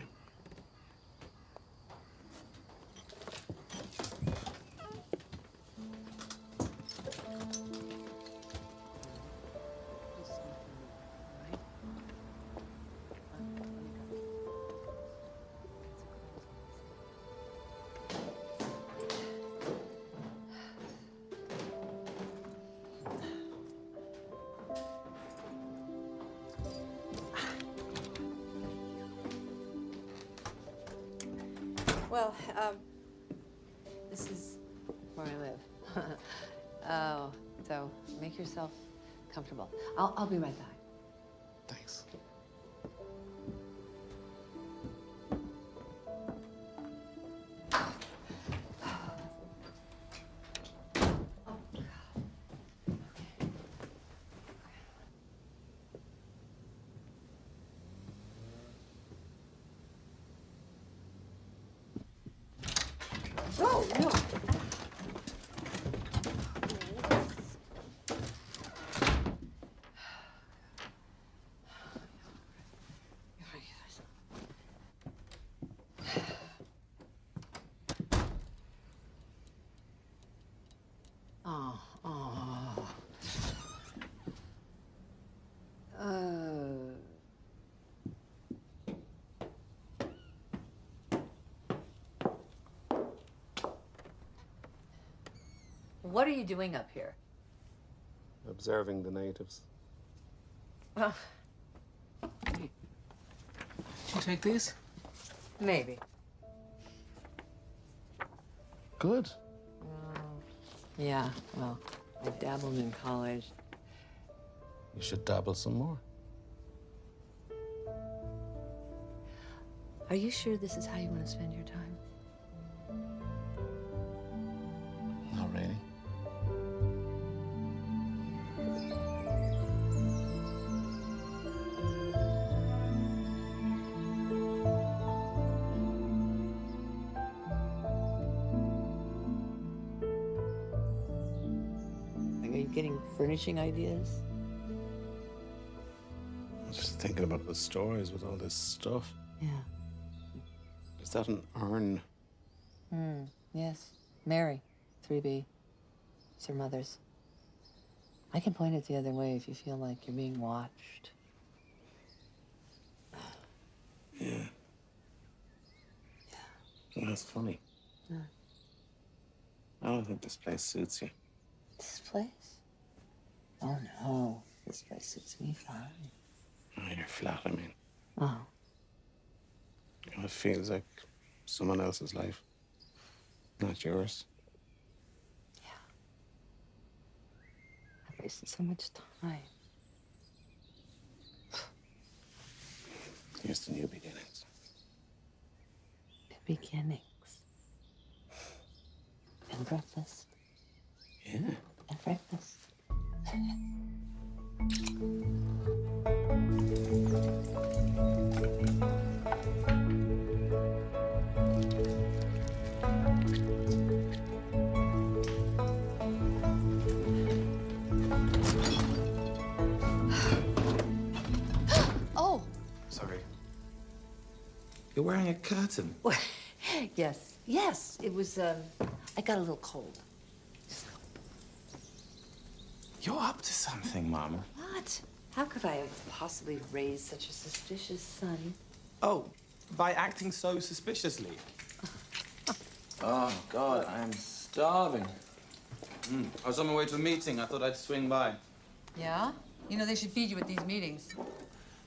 Well, this is where I live. Oh, so make yourself comfortable. I'll be right back. Thanks. Oh, no. what are you doing up here? Observing the natives. Well, Did you take these? maybe. Good. Yeah, well, I dabbled in college. You should dabble some more. Are you sure this is how you want to spend your time? Not really. Like, are you getting furnishing ideas? I was just thinking about the stories with all this stuff. Yeah. Is that an urn? Yes. Mary, 3B. It's her mother's. I can point it the other way if you feel like you're being watched. Yeah. Well, that's funny. Yeah. I don't think this place suits you. This place? Oh, no. This place suits me fine. Oh, you're flat, I mean. Oh. It feels like someone else's life, not yours. I've wasted so much time. Here's to new beginnings. New beginnings. And breakfast. Yeah. And breakfast. Oh! Sorry. You're wearing a curtain. Yes. Yes. It was, I got a little cold. You're up to something, Mum. What? How could I have possibly raised such a suspicious son? Oh, by acting so suspiciously. Oh, God, I am starving. I was on my way to a meeting. I thought I'd swing by. Yeah? You know, they should feed you at these meetings.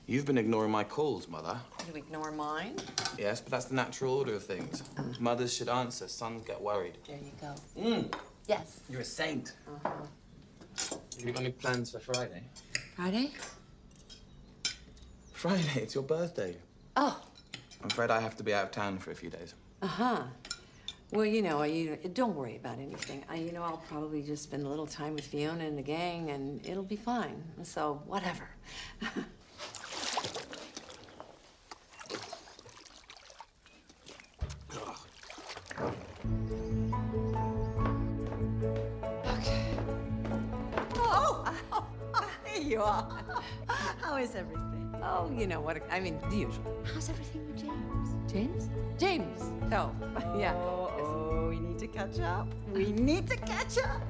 You've been ignoring my calls, Mother. You ignore mine? Yes, but that's the natural order of things. Mothers should answer, sons get worried. There you go. Yes. You're a saint. Have you got any plans for Friday? Friday? Friday, it's your birthday. Oh. I'm afraid I have to be out of town for a few days. Uh-huh. Well, don't worry about anything. I'll probably just spend a little time with Fiona and the gang, and it'll be fine. So, whatever. Here you are. How is everything? Oh, the usual. How's everything with James? James? James. Oh, yeah. Oh, we need to catch up. We need to catch up.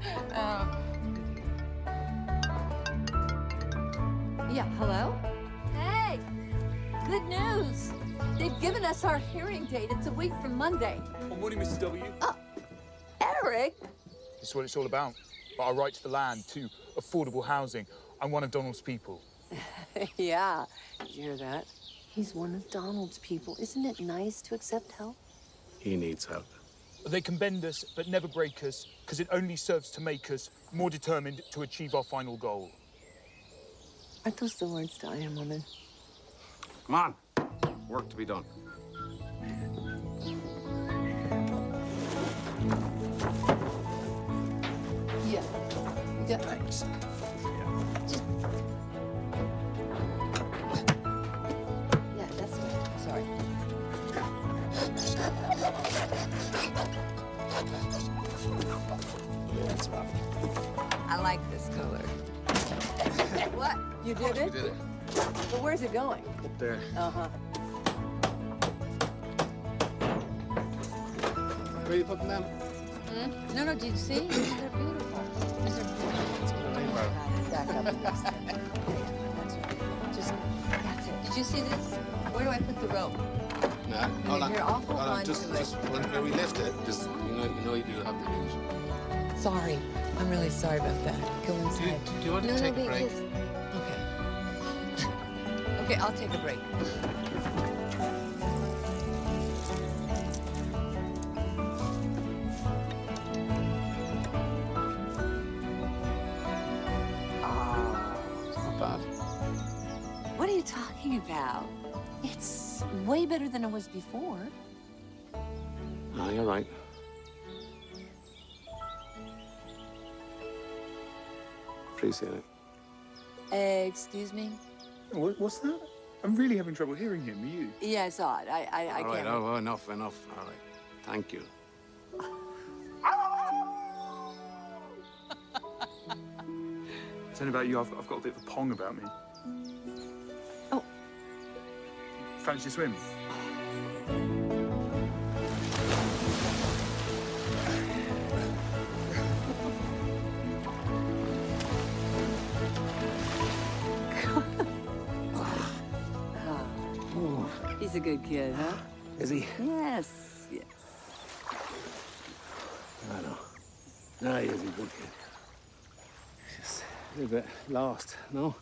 Yeah, hello? Hey! Good news! They've given us our hearing date. It's a week from Monday. Good morning, Mrs. W. Eric! This is what it's all about. Our right to the land, to affordable housing. I'm one of Donald's people. Yeah. Did you hear that? He's one of Donald's people. Isn't it nice to accept help? He needs help. They can bend us, but never break us, because it only serves to make us more determined to achieve our final goal. Aren't those the words to I Am Woman? Come on. Work to be done. Yeah. Yeah. Thanks. Yeah, that's right. Sorry. That's rough. I like this color. What? You did it? We did it. Well, where's it going? Up there. Uh-huh. Where are you putting them? No, do you see? They're beautiful. Back up, please. That's right. That's it. Did you see this? Where do I put the rope? No, hold on. You're awful Hold on. fun Just to it. when we lift it, just you know you do have the illusion. Sorry. I'm really sorry about that. Go inside. Do you want to take a break? Okay. Okay, I'll take a break. It's not bad. What are you talking about? It's way better than it was before. Oh, you're right. Appreciate it. Excuse me? What's that? I'm really having trouble hearing him. Are you? Yeah, I saw it. I All right, can't. oh, enough. All right. Thank you. Tell me about you. I've got a bit of a pong about me. Oh. Fancy a swim? He's a good kid, huh? Is he? Yes, yes. I know. No, he is a good kid. Just a little bit lost, no?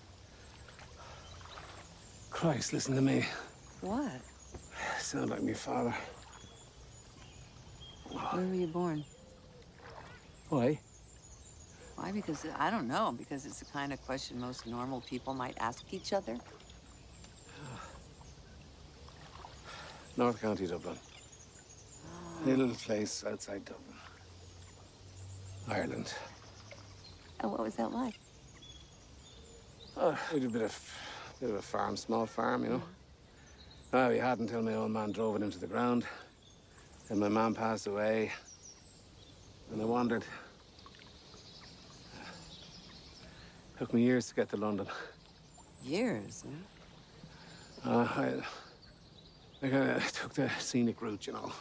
Christ, listen to me. What? Sound like me father. Where were you born? Why? Why? Because, I don't know, because it's the kind of question most normal people might ask each other. North County, Dublin. Little place outside Dublin. Ireland. And what was that like? Oh, we did a bit of a farm, small farm, you know. Oh, we had until my old man drove it into the ground. Then my mom passed away. And I wandered. Took me years to get to London. Years, huh? I kind of took the scenic route, you know.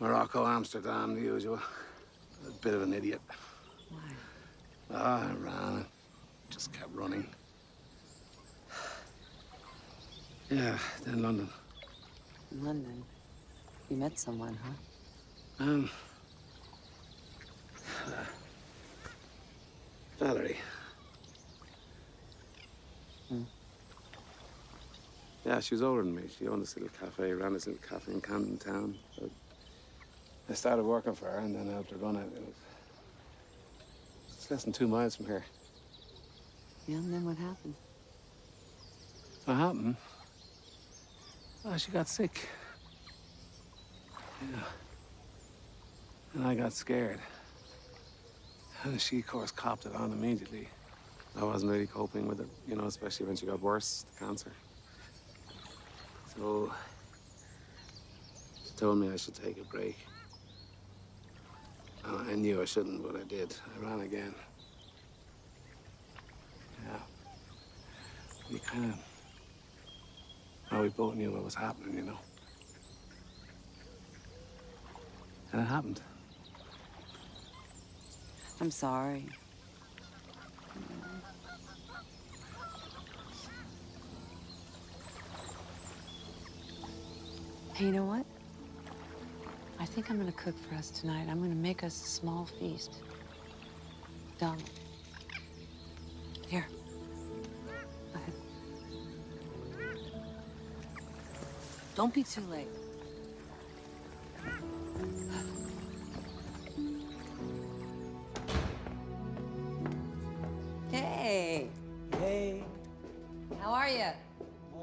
Morocco, Amsterdam, the usual. A bit of an idiot. Why? I ran. Just kept running. Yeah, then London. London. You met someone, huh? Valerie. Yeah, she was older than me. She owned this little cafe, ran this little cafe in Camden Town. So I started working for her and then helped her run it. It's less than 2 miles from here. Yeah, and then what happened? What happened? Oh, she got sick. Yeah. And I got scared. And she, of course, copped it on immediately. I wasn't really coping with it, you know, especially when she got worse, the cancer. So she told me I should take a break. I knew I shouldn't, but I did. I ran again. Yeah. We kind of... Well, we both knew what was happening, you know. And it happened. I'm sorry. Hey, you know what? I think I'm gonna cook for us tonight. I'm gonna make us a small feast. Donald. Here. Go ahead. Don't be too late. Hey. Hey, How are you?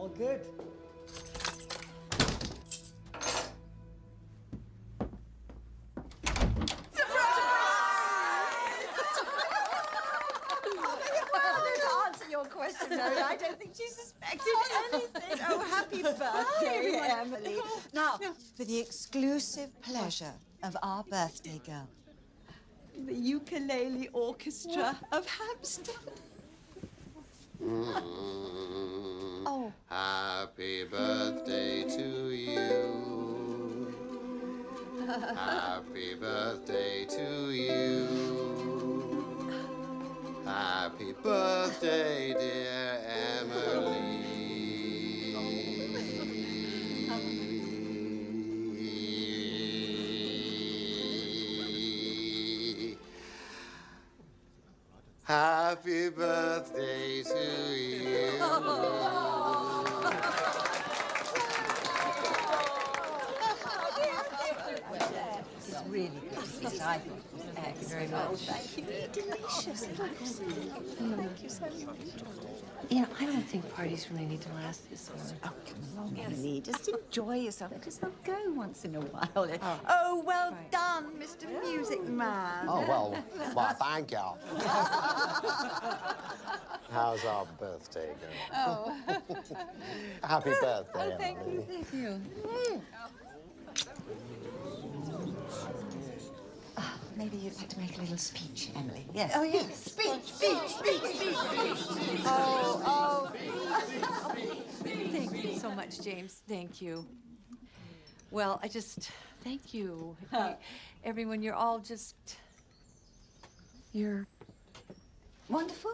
all good. To answer your question, Mary, I don't think she suspected anything. Oh, happy birthday, Emily. Now, for the exclusive pleasure of our birthday girl, the ukulele orchestra of Hampstead. Oh. Happy birthday to you. Happy birthday to you. Happy birthday, dear Emily. Happy birthday to you. It's really good to see I thought. Thank you very much. Thank you. Delicious. Thank you so much. You know, I don't think parties really need to last this long. Oh, come on, Emily. Just enjoy yourself. Let yourself go once in a while. Oh, well done, Mr. Music Man. Oh, well, thank you. How's our birthday going? Oh. Happy birthday, Oh, thank Emily. you, thank you. Maybe you'd like to make a little speech, Emily. Yes. Oh, yes. Speech. Oh. Thank you so much, James. Thank you. Well, thank you. Everyone, you're all you're wonderful.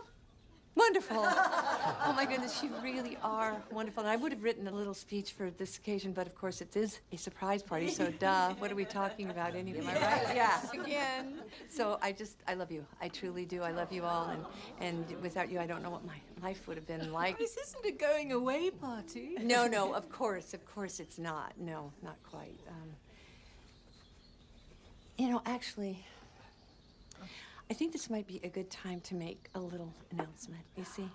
Wonderful. Oh, my goodness, you really are wonderful. And I would have written a little speech for this occasion, but of course it is a surprise party, so duh. What are we talking about anyway? Am I right? Yeah. Again. So I love you. I truly do. I love you all. And without you, I don't know what my life would have been like. This isn't a going away party. No, of course it's not. No, not quite. You know, actually, I think this might be a good time to make a little announcement. You see,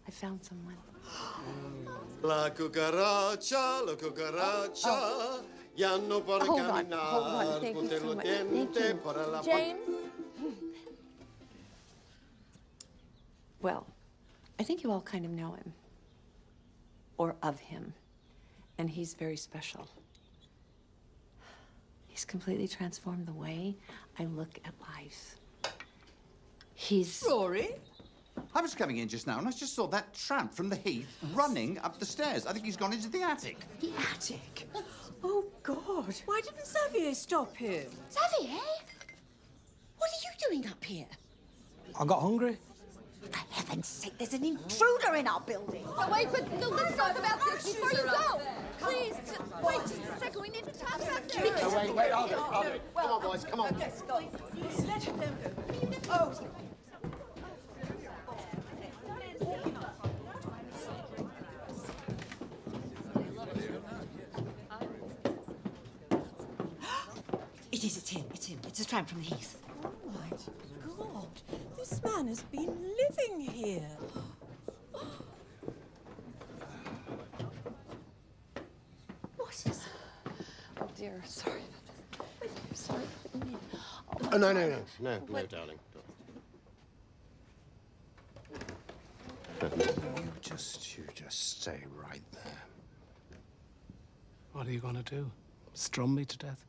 I found someone. La cucaracha, ya no puede Hold on. caminar. Thank you so much. Thank Thank you. para la James? Well, I think you all kind of know him. Or of him. And he's very special. He's completely transformed the way I look at life. He's... Rory? I was coming in just now and I just saw that tramp from the Heath running up the stairs. I think he's gone into the attic. The attic? Oh, God. Why didn't Xavier stop him? Xavier? What are you doing up here? I got hungry. For heaven's sake, there's an intruder in our building. Oh, wait, but let's talk about this before you go. Please, wait just a second. We need to talk about this. Wait, hold it. Come on, boys, come on. Let's go. Let them go. Oh. It's him. It's a tramp from the Heath. Oh, my God. This man has been living here. What is it? Oh, dear. Sorry about this. Sorry. Oh, no, darling. You just stay right there. What are you going to do? Strum me to death?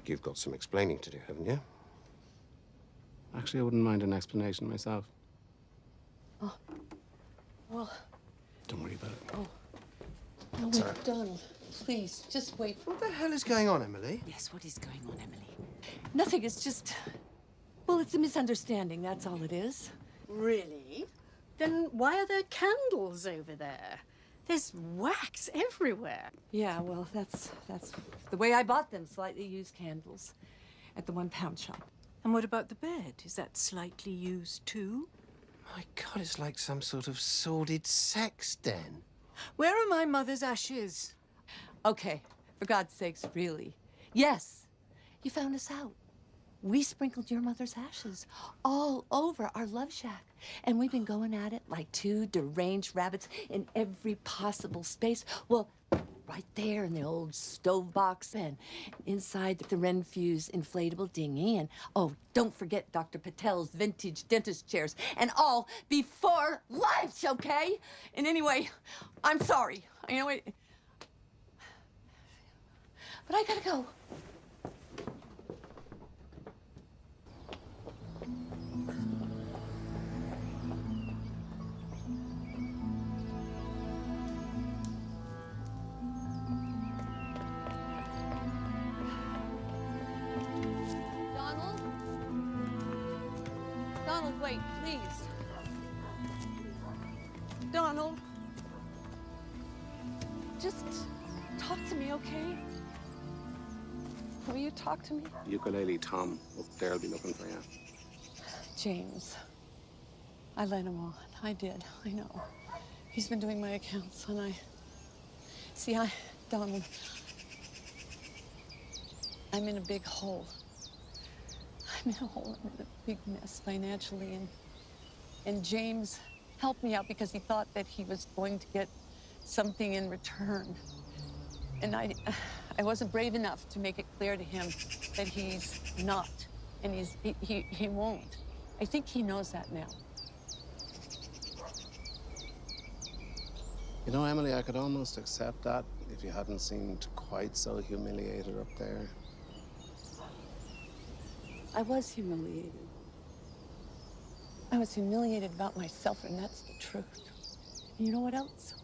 You've got some explaining to do, haven't you? Actually, I wouldn't mind an explanation myself. Oh. Well... Don't worry about it. Oh. No, wait, Donald. Please, just wait. What the hell is going on, Emily? Yes, what is going on, Emily? Nothing. It's just... Well, it's a misunderstanding. That's all it is. Really? Then why are there candles over there? There's wax everywhere. Yeah, well, that's the way I bought them. Slightly used candles at the £1 shop. And what about the bed? Is that slightly used too? My God, it's like some sort of sordid sex den. Where are my mother's ashes? Okay, for God's sakes, really. Yes, you found us out. We sprinkled your mother's ashes all over our love shack. And we've been going at it like two deranged rabbits in every possible space. Well, right there in the old stove box and inside the Renfew's inflatable dinghy. And, oh, don't forget Dr. Patel's vintage dentist chairs. And all before lunch, okay? And anyway, I'm sorry. You know what? But I gotta go. Donald, wait, please. Donald. Just talk to me, okay? Will you talk to me? Ukulele Tom up there will be looking for you. James. I let him on. I did. I know. He's been doing my accounts, and Donald, I'm in a big hole. I'm in a big mess financially, and James helped me out because he thought that he was going to get something in return. And I wasn't brave enough to make it clear to him that he's not, and he won't. I think he knows that now. You know, Emily, I could almost accept that if you hadn't seemed quite so humiliated up there. I was humiliated. I was humiliated about myself, and that's the truth. And you know what else?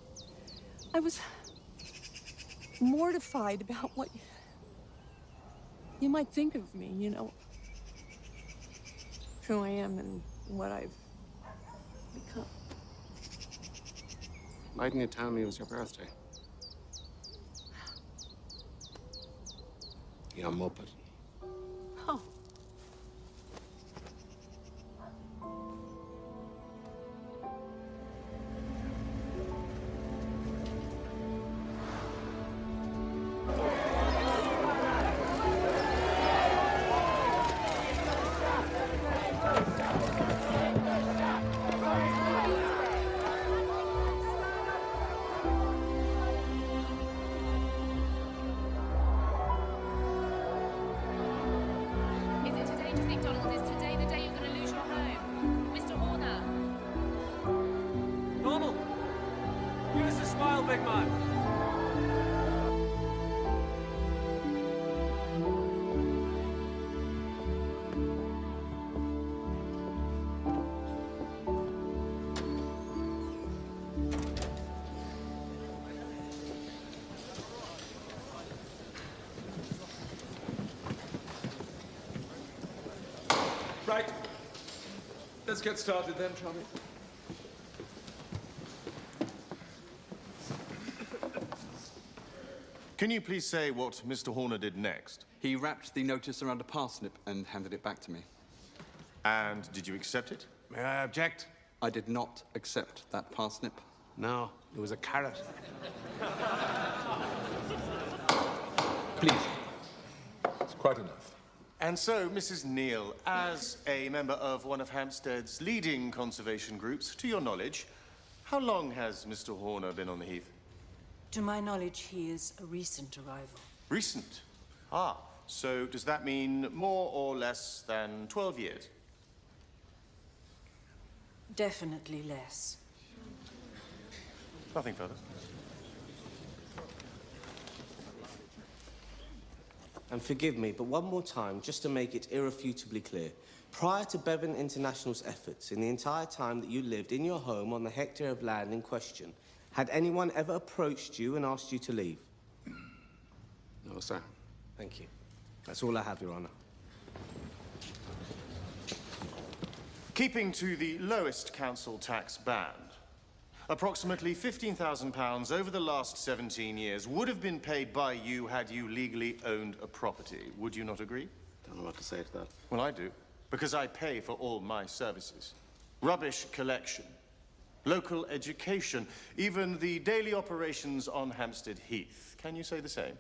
I was mortified about what you might think of me, you know. Who I am and what I've become. Why didn't you tell me it was your birthday? You muppet. Oh. Is it today, do you think, Donald? Is today the day you're going to lose your home? Mr. Horner? Donald! Give us a smile, big man. Right. Let's get started then, shall we? Can you please say what Mr. Horner did next? He wrapped the notice around a parsnip and handed it back to me. And did you accept it? May I object? I did not accept that parsnip. No, it was a carrot. Please. It's quite enough. And so, Mrs. Neal, as a member of one of Hampstead's leading conservation groups, to your knowledge, how long has Mr. Horner been on the Heath? To my knowledge, he is a recent arrival. Recent? Ah, so does that mean more or less than 12 years? Definitely less. Nothing further. And forgive me, but one more time, just to make it irrefutably clear. Prior to Bevan International's efforts, in the entire time that you lived in your home on the hectare of land in question, had anyone ever approached you and asked you to leave? No, sir. Thank you. That's all I have, Your Honor. Keeping to the lowest council tax band, approximately £15,000 over the last 17 years would have been paid by you had you legally owned a property. Would you not agree? Don't know what to say to that. Well, I do, because I pay for all my services. Rubbish collection, local education, even the daily operations on Hampstead Heath. Can you say the same?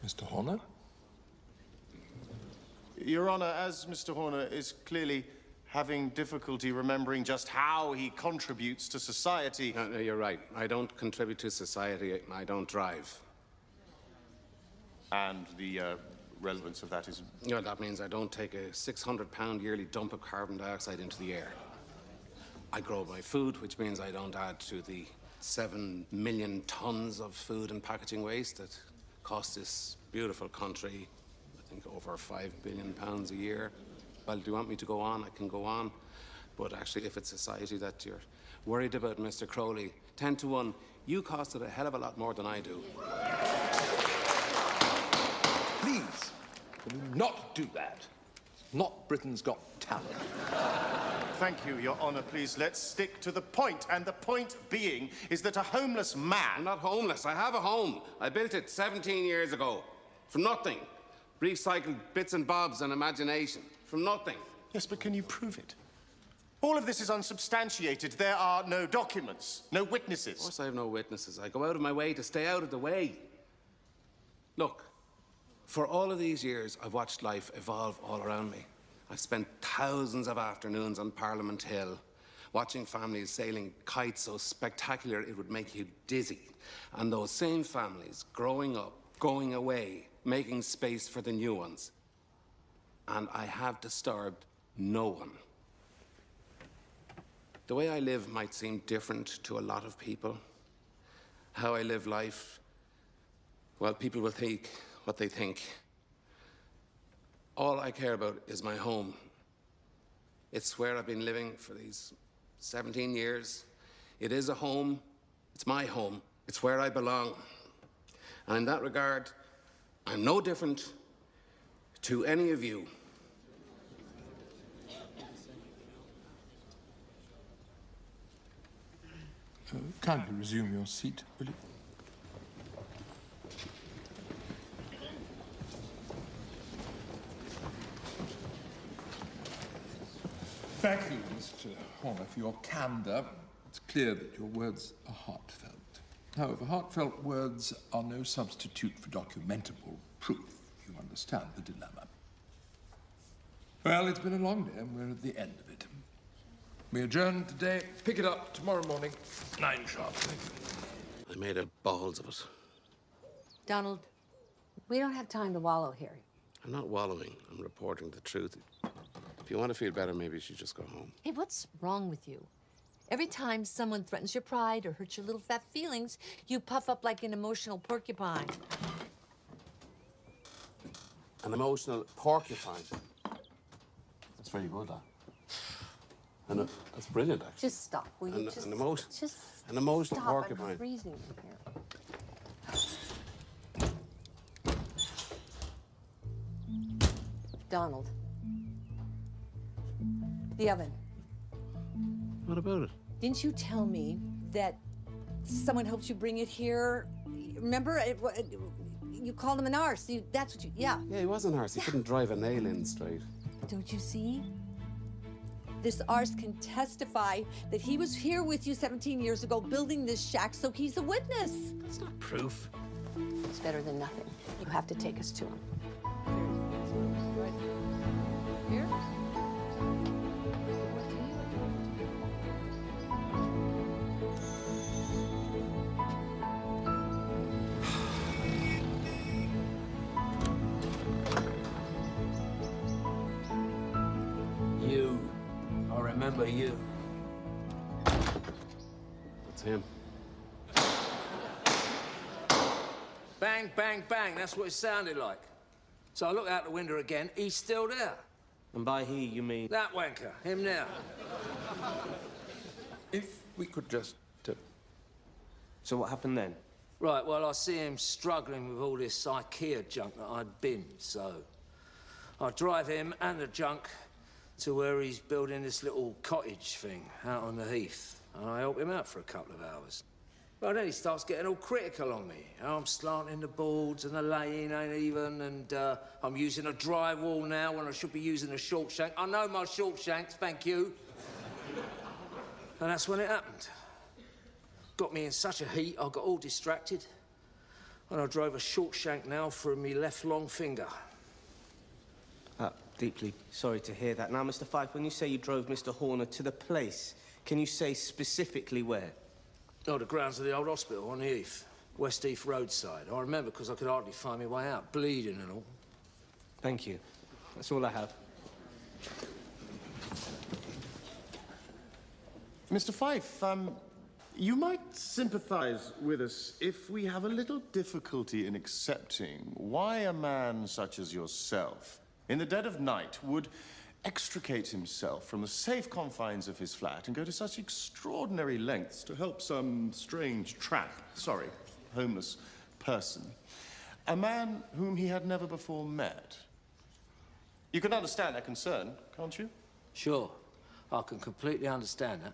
Mr. Horner? Your Honor, as Mr. Horner is clearly having difficulty remembering just how he contributes to society... No, you're right. I don't contribute to society. I don't drive. And the relevance of that is... Yeah, that means I don't take a 600-pound yearly dump of carbon dioxide into the air. I grow my food, which means I don't add to the 7 million tons of food and packaging waste that cost this beautiful country, I think, over £5 billion a year. Well, do you want me to go on? I can go on. But actually, if it's society that you're worried about, Mr. Crowley, 10 to 1, you cost it a hell of a lot more than I do. Please, can you not do that? Not Britain's Got Talent. Thank you, Your Honor. Please, let's stick to the point. And the point being is that a homeless man... I'm not homeless. I have a home. I built it 17 years ago. From nothing. Recycled bits and bobs and imagination. From nothing. Yes, but can you prove it? All of this is unsubstantiated. There are no documents, no witnesses. Of course I have no witnesses. I go out of my way to stay out of the way. Look, for all of these years, I've watched life evolve all around me. I've spent thousands of afternoons on Parliament Hill, watching families sailing kites so spectacular it would make you dizzy. And those same families growing up, going away, making space for the new ones. And I have disturbed no one. The way I live might seem different to a lot of people. How I live life, well, people will think what they think. All I care about is my home. It's where I've been living for these 17 years. It is a home. It's my home. It's where I belong. And in that regard, I'm no different to any of you. Kindly resume your seat, will you? Thank you, Mr. Horner, for your candour. It's clear that your words are heartfelt. However, heartfelt words are no substitute for documentable proof. You understand the dilemma. Well, it's been a long day, and we're at the end of it. We adjourn today. Pick it up tomorrow morning, 9 sharp. I made a balls of it. Donald, we don't have time to wallow here. I'm not wallowing. I'm reporting the truth. If you want to feel better, maybe you should just go home. Hey, what's wrong with you? Every time someone threatens your pride or hurts your little fat feelings, you puff up like an emotional porcupine. An emotional porcupine. That's very good, that. And that's brilliant, actually. Just stop, will you? Just An emotional stop. porcupine. I'm freezing in here. Donald. The oven. What about it? Didn't you tell me that someone helped you bring it here? Remember? You called him an arse. That's what you... Yeah. Yeah, he was an arse. He couldn't drive a nail in straight. Don't you see? This arse can testify that he was here with you 17 years ago building this shack, so he's a witness. That's not proof. It's better than nothing. You have to take us to him. Here? You. I remember you. That's him. Bang, bang, bang. That's what it sounded like. So I look out the window again. He's still there. And by he, you mean... That wanker. Him now. If we could just... So what happened then? Right, well, I see him struggling with all this IKEA junk that I'd binned, so... I drive him and the junk to where he's building this little cottage thing out on the heath. And I help him out for a couple of hours. Well, then he starts getting all critical on me. I'm slanting the boards and the laying ain't even, and I'm using a drywall now when I should be using a short shank. I know my short shanks, thank you. And that's when it happened. Got me in such a heat, I got all distracted. And I drove a short shank now through me left long finger. Deeply sorry to hear that. Now, Mr. Fife, when you say you drove Mr. Horner to the place, can you say specifically where? Oh, the grounds of the old hospital on the Heath. West Heath roadside. I remember because I could hardly find my way out, bleeding and all. Thank you. That's all I have. Mr. Fife, you might sympathize with us if we have a little difficulty in accepting why a man such as yourself, in the dead of night, would extricate himself from the safe confines of his flat and go to such extraordinary lengths to help some strange homeless person, a man whom he had never before met. You can understand that concern, can't you? Sure. I can completely understand that.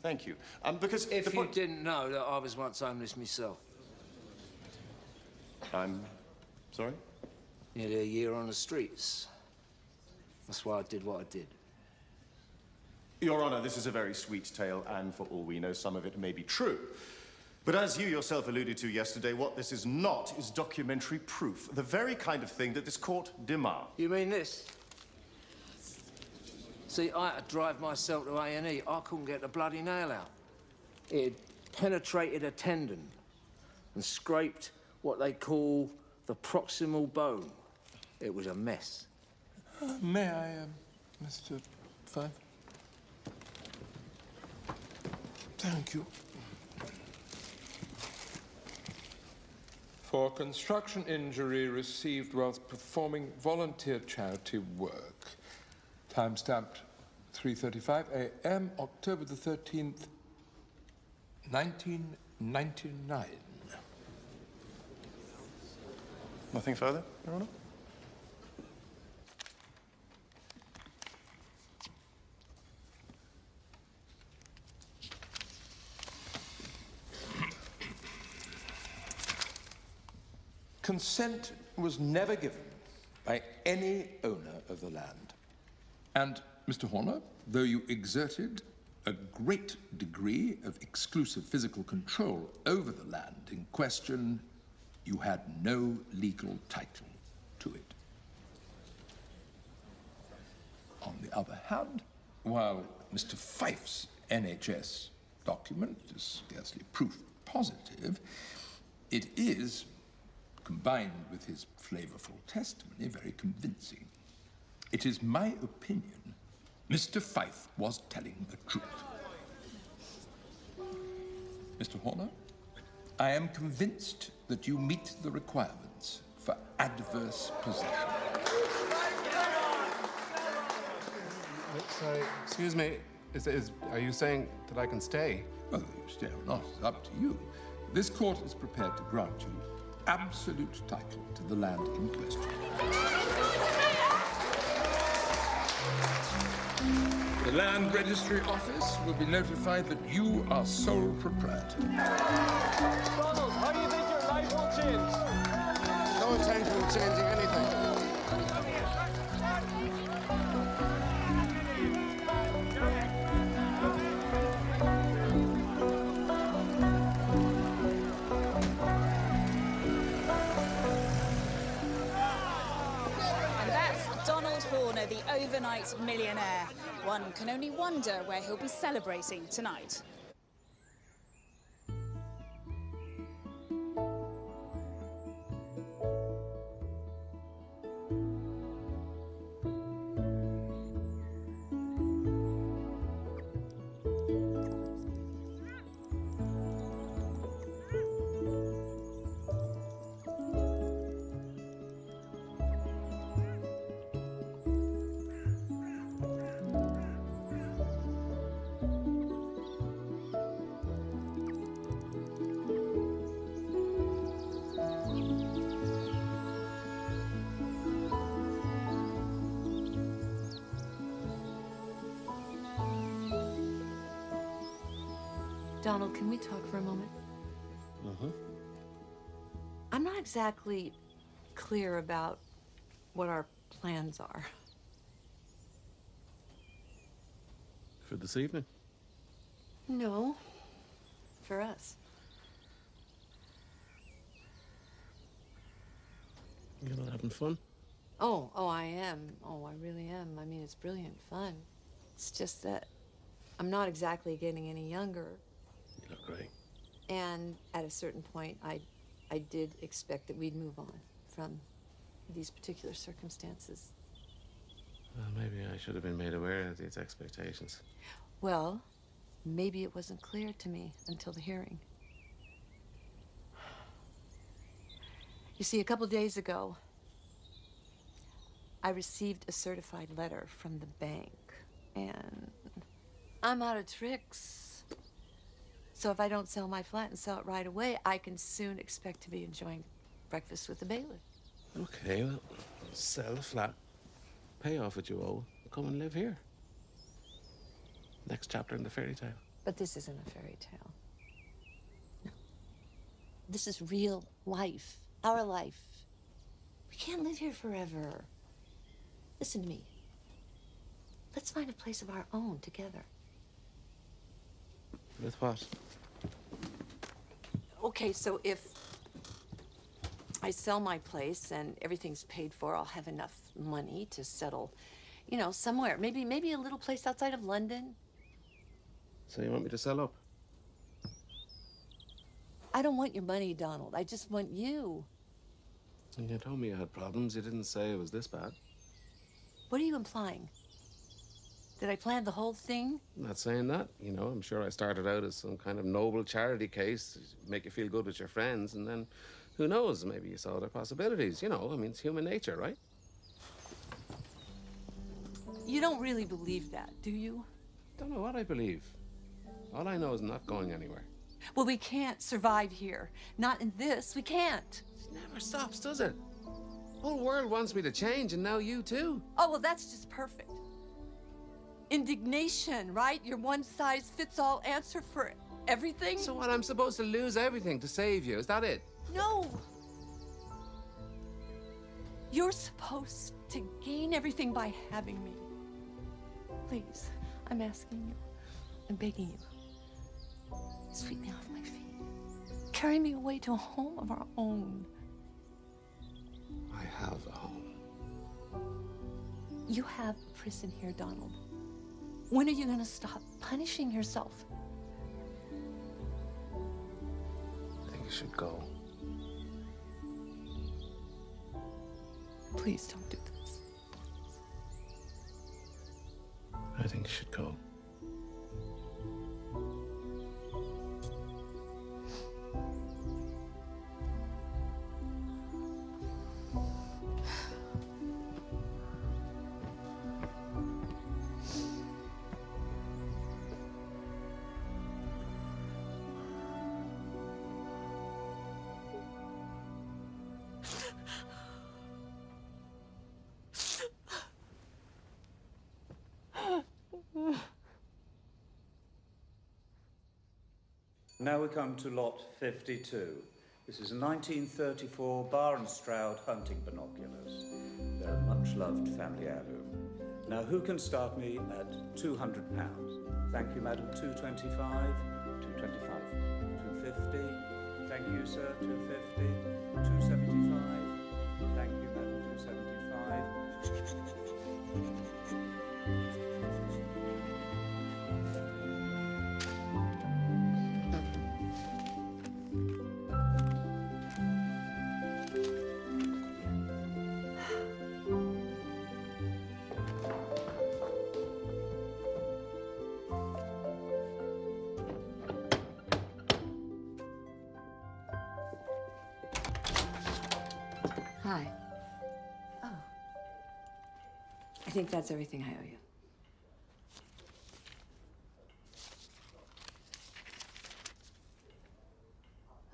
Thank you. Because if you didn't know that I was once homeless myself. I'm sorry? Nearly a year on the streets. That's why I did what I did. Your Honor, this is a very sweet tale, and for all we know, some of it may be true. But as you yourself alluded to yesterday, what this is not is documentary proof. The very kind of thing that this court demands. You mean this? See, I had to drive myself to A&E. I couldn't get the bloody nail out. It had penetrated a tendon and scraped what they call the proximal bone. It was a mess. May I, Mr. Fife? Thank you. For construction injury received whilst performing volunteer charity work. Timestamped 3:35 a.m., October the 13th, 1999. Nothing further, Your Honor? Consent was never given by any owner of the land. And, Mr. Horner, though you exerted a great degree of exclusive physical control over the land in question, you had no legal title to it. On the other hand, while Mr. Fife's NHS document is scarcely proof positive, it is, combined with his flavorful testimony, very convincing. It is my opinion Mr. Fife was telling the truth. Mr. Horner, I am convinced that you meet the requirements for adverse possession. Sorry, excuse me. Are you saying that I can stay? Whether you stay or not is up to you. This court is prepared to grant you absolute title to the land in question. The Land Registry Office will be notified that you are sole proprietor. Donald, how do you think your life will change? No intention of changing anything. Horner, the overnight millionaire. One can only wonder where he'll be celebrating tonight. Donald, can we talk for a moment? I'm not exactly clear about what our plans are. For this evening? No, for us. You're not having fun? Oh, I am. Oh, I really am. I mean, it's brilliant fun. It's just that I'm not exactly getting any younger. You look great. And at a certain point, I did expect that we'd move on from these particular circumstances. Well, maybe I should have been made aware of these expectations. Well, maybe it wasn't clear to me until the hearing. You see, a couple days ago, I received a certified letter from the bank, and I'm out of tricks. So if I don't sell my flat and sell it right away, I can soon expect to be enjoying breakfast with the bailiff. Okay, well, sell the flat, pay off what you owe, and come and live here. Next chapter in the fairy tale. But this isn't a fairy tale. No. This is real life. Our life. We can't live here forever. Listen to me. Let's find a place of our own together. With what? Okay, so if I sell my place and everything's paid for, I'll have enough money to settle, you know, somewhere. Maybe a little place outside of London. So you want me to sell up? I don't want your money, Donald. I just want you. And you told me you had problems. You didn't say it was this bad. What are you implying? Did I plan the whole thing? I'm not saying that. You know, I'm sure I started out as some kind of noble charity case, make you feel good with your friends, and then, who knows, maybe you saw other possibilities. You know, I mean, it's human nature, right? You don't really believe that, do you? Don't know what I believe. All I know is I'm not going anywhere. Well, we can't survive here. Not in this. We can't. It never stops, does it? The whole world wants me to change, and now you too. Oh, well, that's just perfect. Indignation, right? Your one-size-fits-all answer for everything? So what, I'm supposed to lose everything to save you? Is that it? No. You're supposed to gain everything by having me. Please, I'm asking you. I'm begging you. Sweep me off my feet. Carry me away to a home of our own. I have a home. You have prison here, Donald. When are you going to stop punishing yourself? I think you should go. Please don't do this. I think you should go. Now we come to lot 52. This is 1934 Bar and Stroud hunting binoculars. They're a much-loved family heirloom. Now, who can start me at £200? Thank you, madam. 225, 225, 250. Thank you, sir. 250, 275. Thank you, madam. 275. Hi. Oh. I think that's everything I owe you.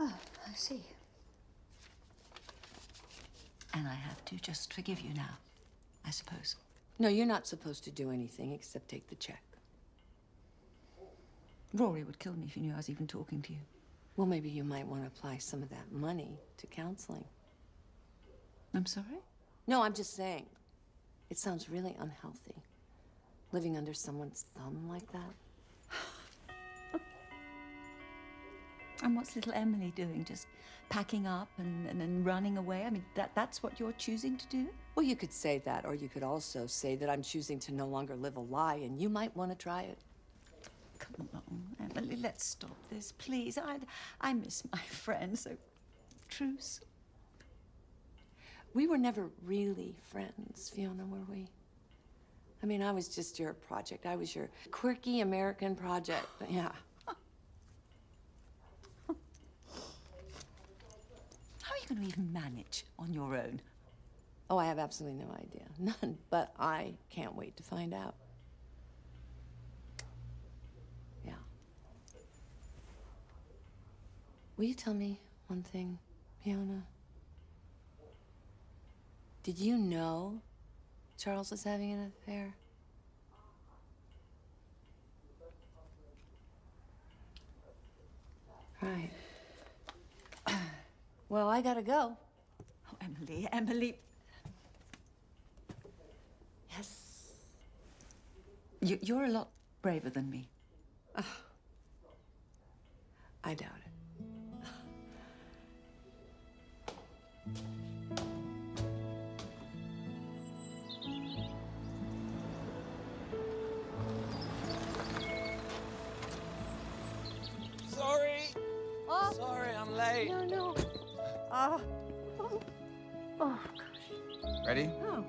Oh, I see. And I have to just forgive you now, I suppose. No, you're not supposed to do anything except take the check. Rory would kill me if he knew I was even talking to you. Well, maybe you might want to apply some of that money to counseling. I'm sorry? No, I'm just saying. It sounds really unhealthy. Living under someone's thumb like that. And what's little Emily doing? Just packing up and running away? I mean, that's what you're choosing to do? Well, you could say that, or you could also say that I'm choosing to no longer live a lie, and you might want to try it. Come along, Emily, let's stop this, please. I miss my friends, so truce. We were never really friends, Fiona, were we? I mean, I was just your project. I was your quirky American project, but yeah. How are you going to even manage on your own? Oh, I have absolutely no idea. None. But I can't wait to find out. Yeah. Will you tell me one thing, Fiona? Did you know Charles was having an affair? Right. Well, I gotta go. Oh, Emily. Yes. You're a lot braver than me. I doubt it. Sorry. Oh. Sorry, I'm late. No. Oh, gosh. Ready? Oh,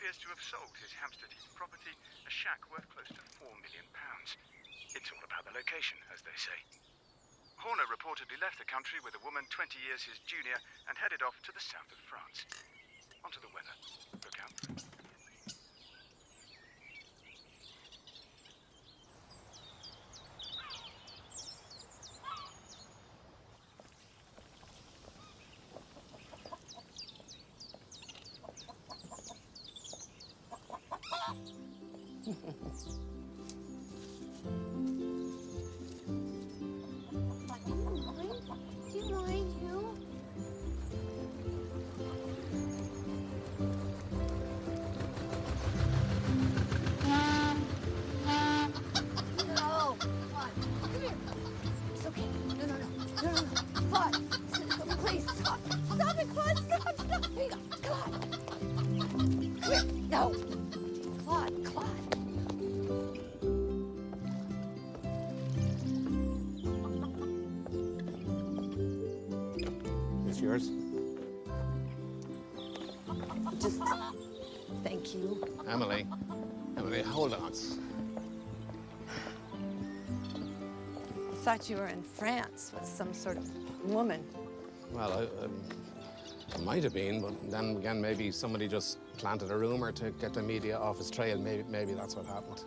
appears to have sold his Hampstead Heath property, a shack worth close to £4 million. It's all about the location, as they say. Horner reportedly left the country with a woman 20 years his junior and headed off to the south of France. Onto the weather. Look out for it. Do you mind, Hugh? No. Claude, come here. It's okay. No. Claude, please stop. Stop it, Claude. Stop. Here you go. Come here. No. Claude. It's yours. Just thank you. Emily, hold on. I thought you were in France with some sort of woman. Well, I might have been, but then again, maybe somebody just planted a rumor to get the media off his trail. Maybe that's what happened.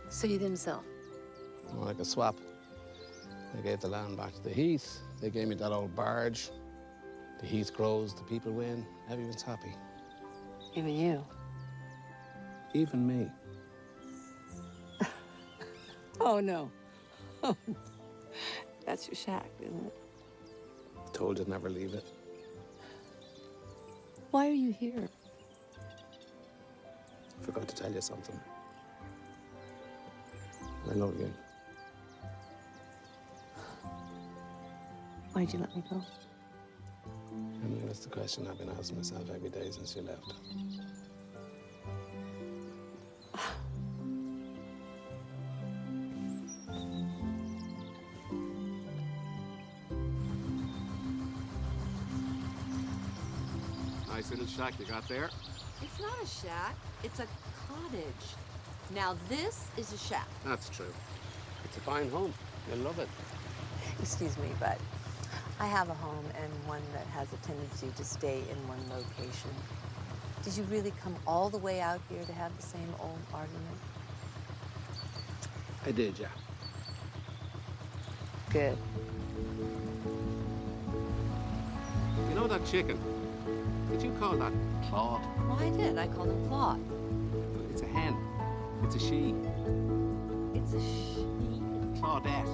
So you didn't sell? More like a swap. I gave the land back to the Heath. They gave me that old barge. The Heath grows, the people win. Everyone's happy. Even you? Even me. Oh, no. That's your shack, isn't it? Told you'd never leave it. Why are you here? Forgot to tell you something. I love you. Why'd you let me go? I mean, that's the question I've been asking myself every day since you left. Nice little shack you got there. It's not a shack. It's a cottage. Now this is a shack. That's true. It's a fine home. You'll love it. Excuse me, but I have a home and one that has a tendency to stay in one location. Did you really come all the way out here to have the same old argument? I did, yeah. Good. You know that chicken? Did you call that Claude? Well, I did. I called him Claude. It's a hen. It's a she. It's a she. Claudette.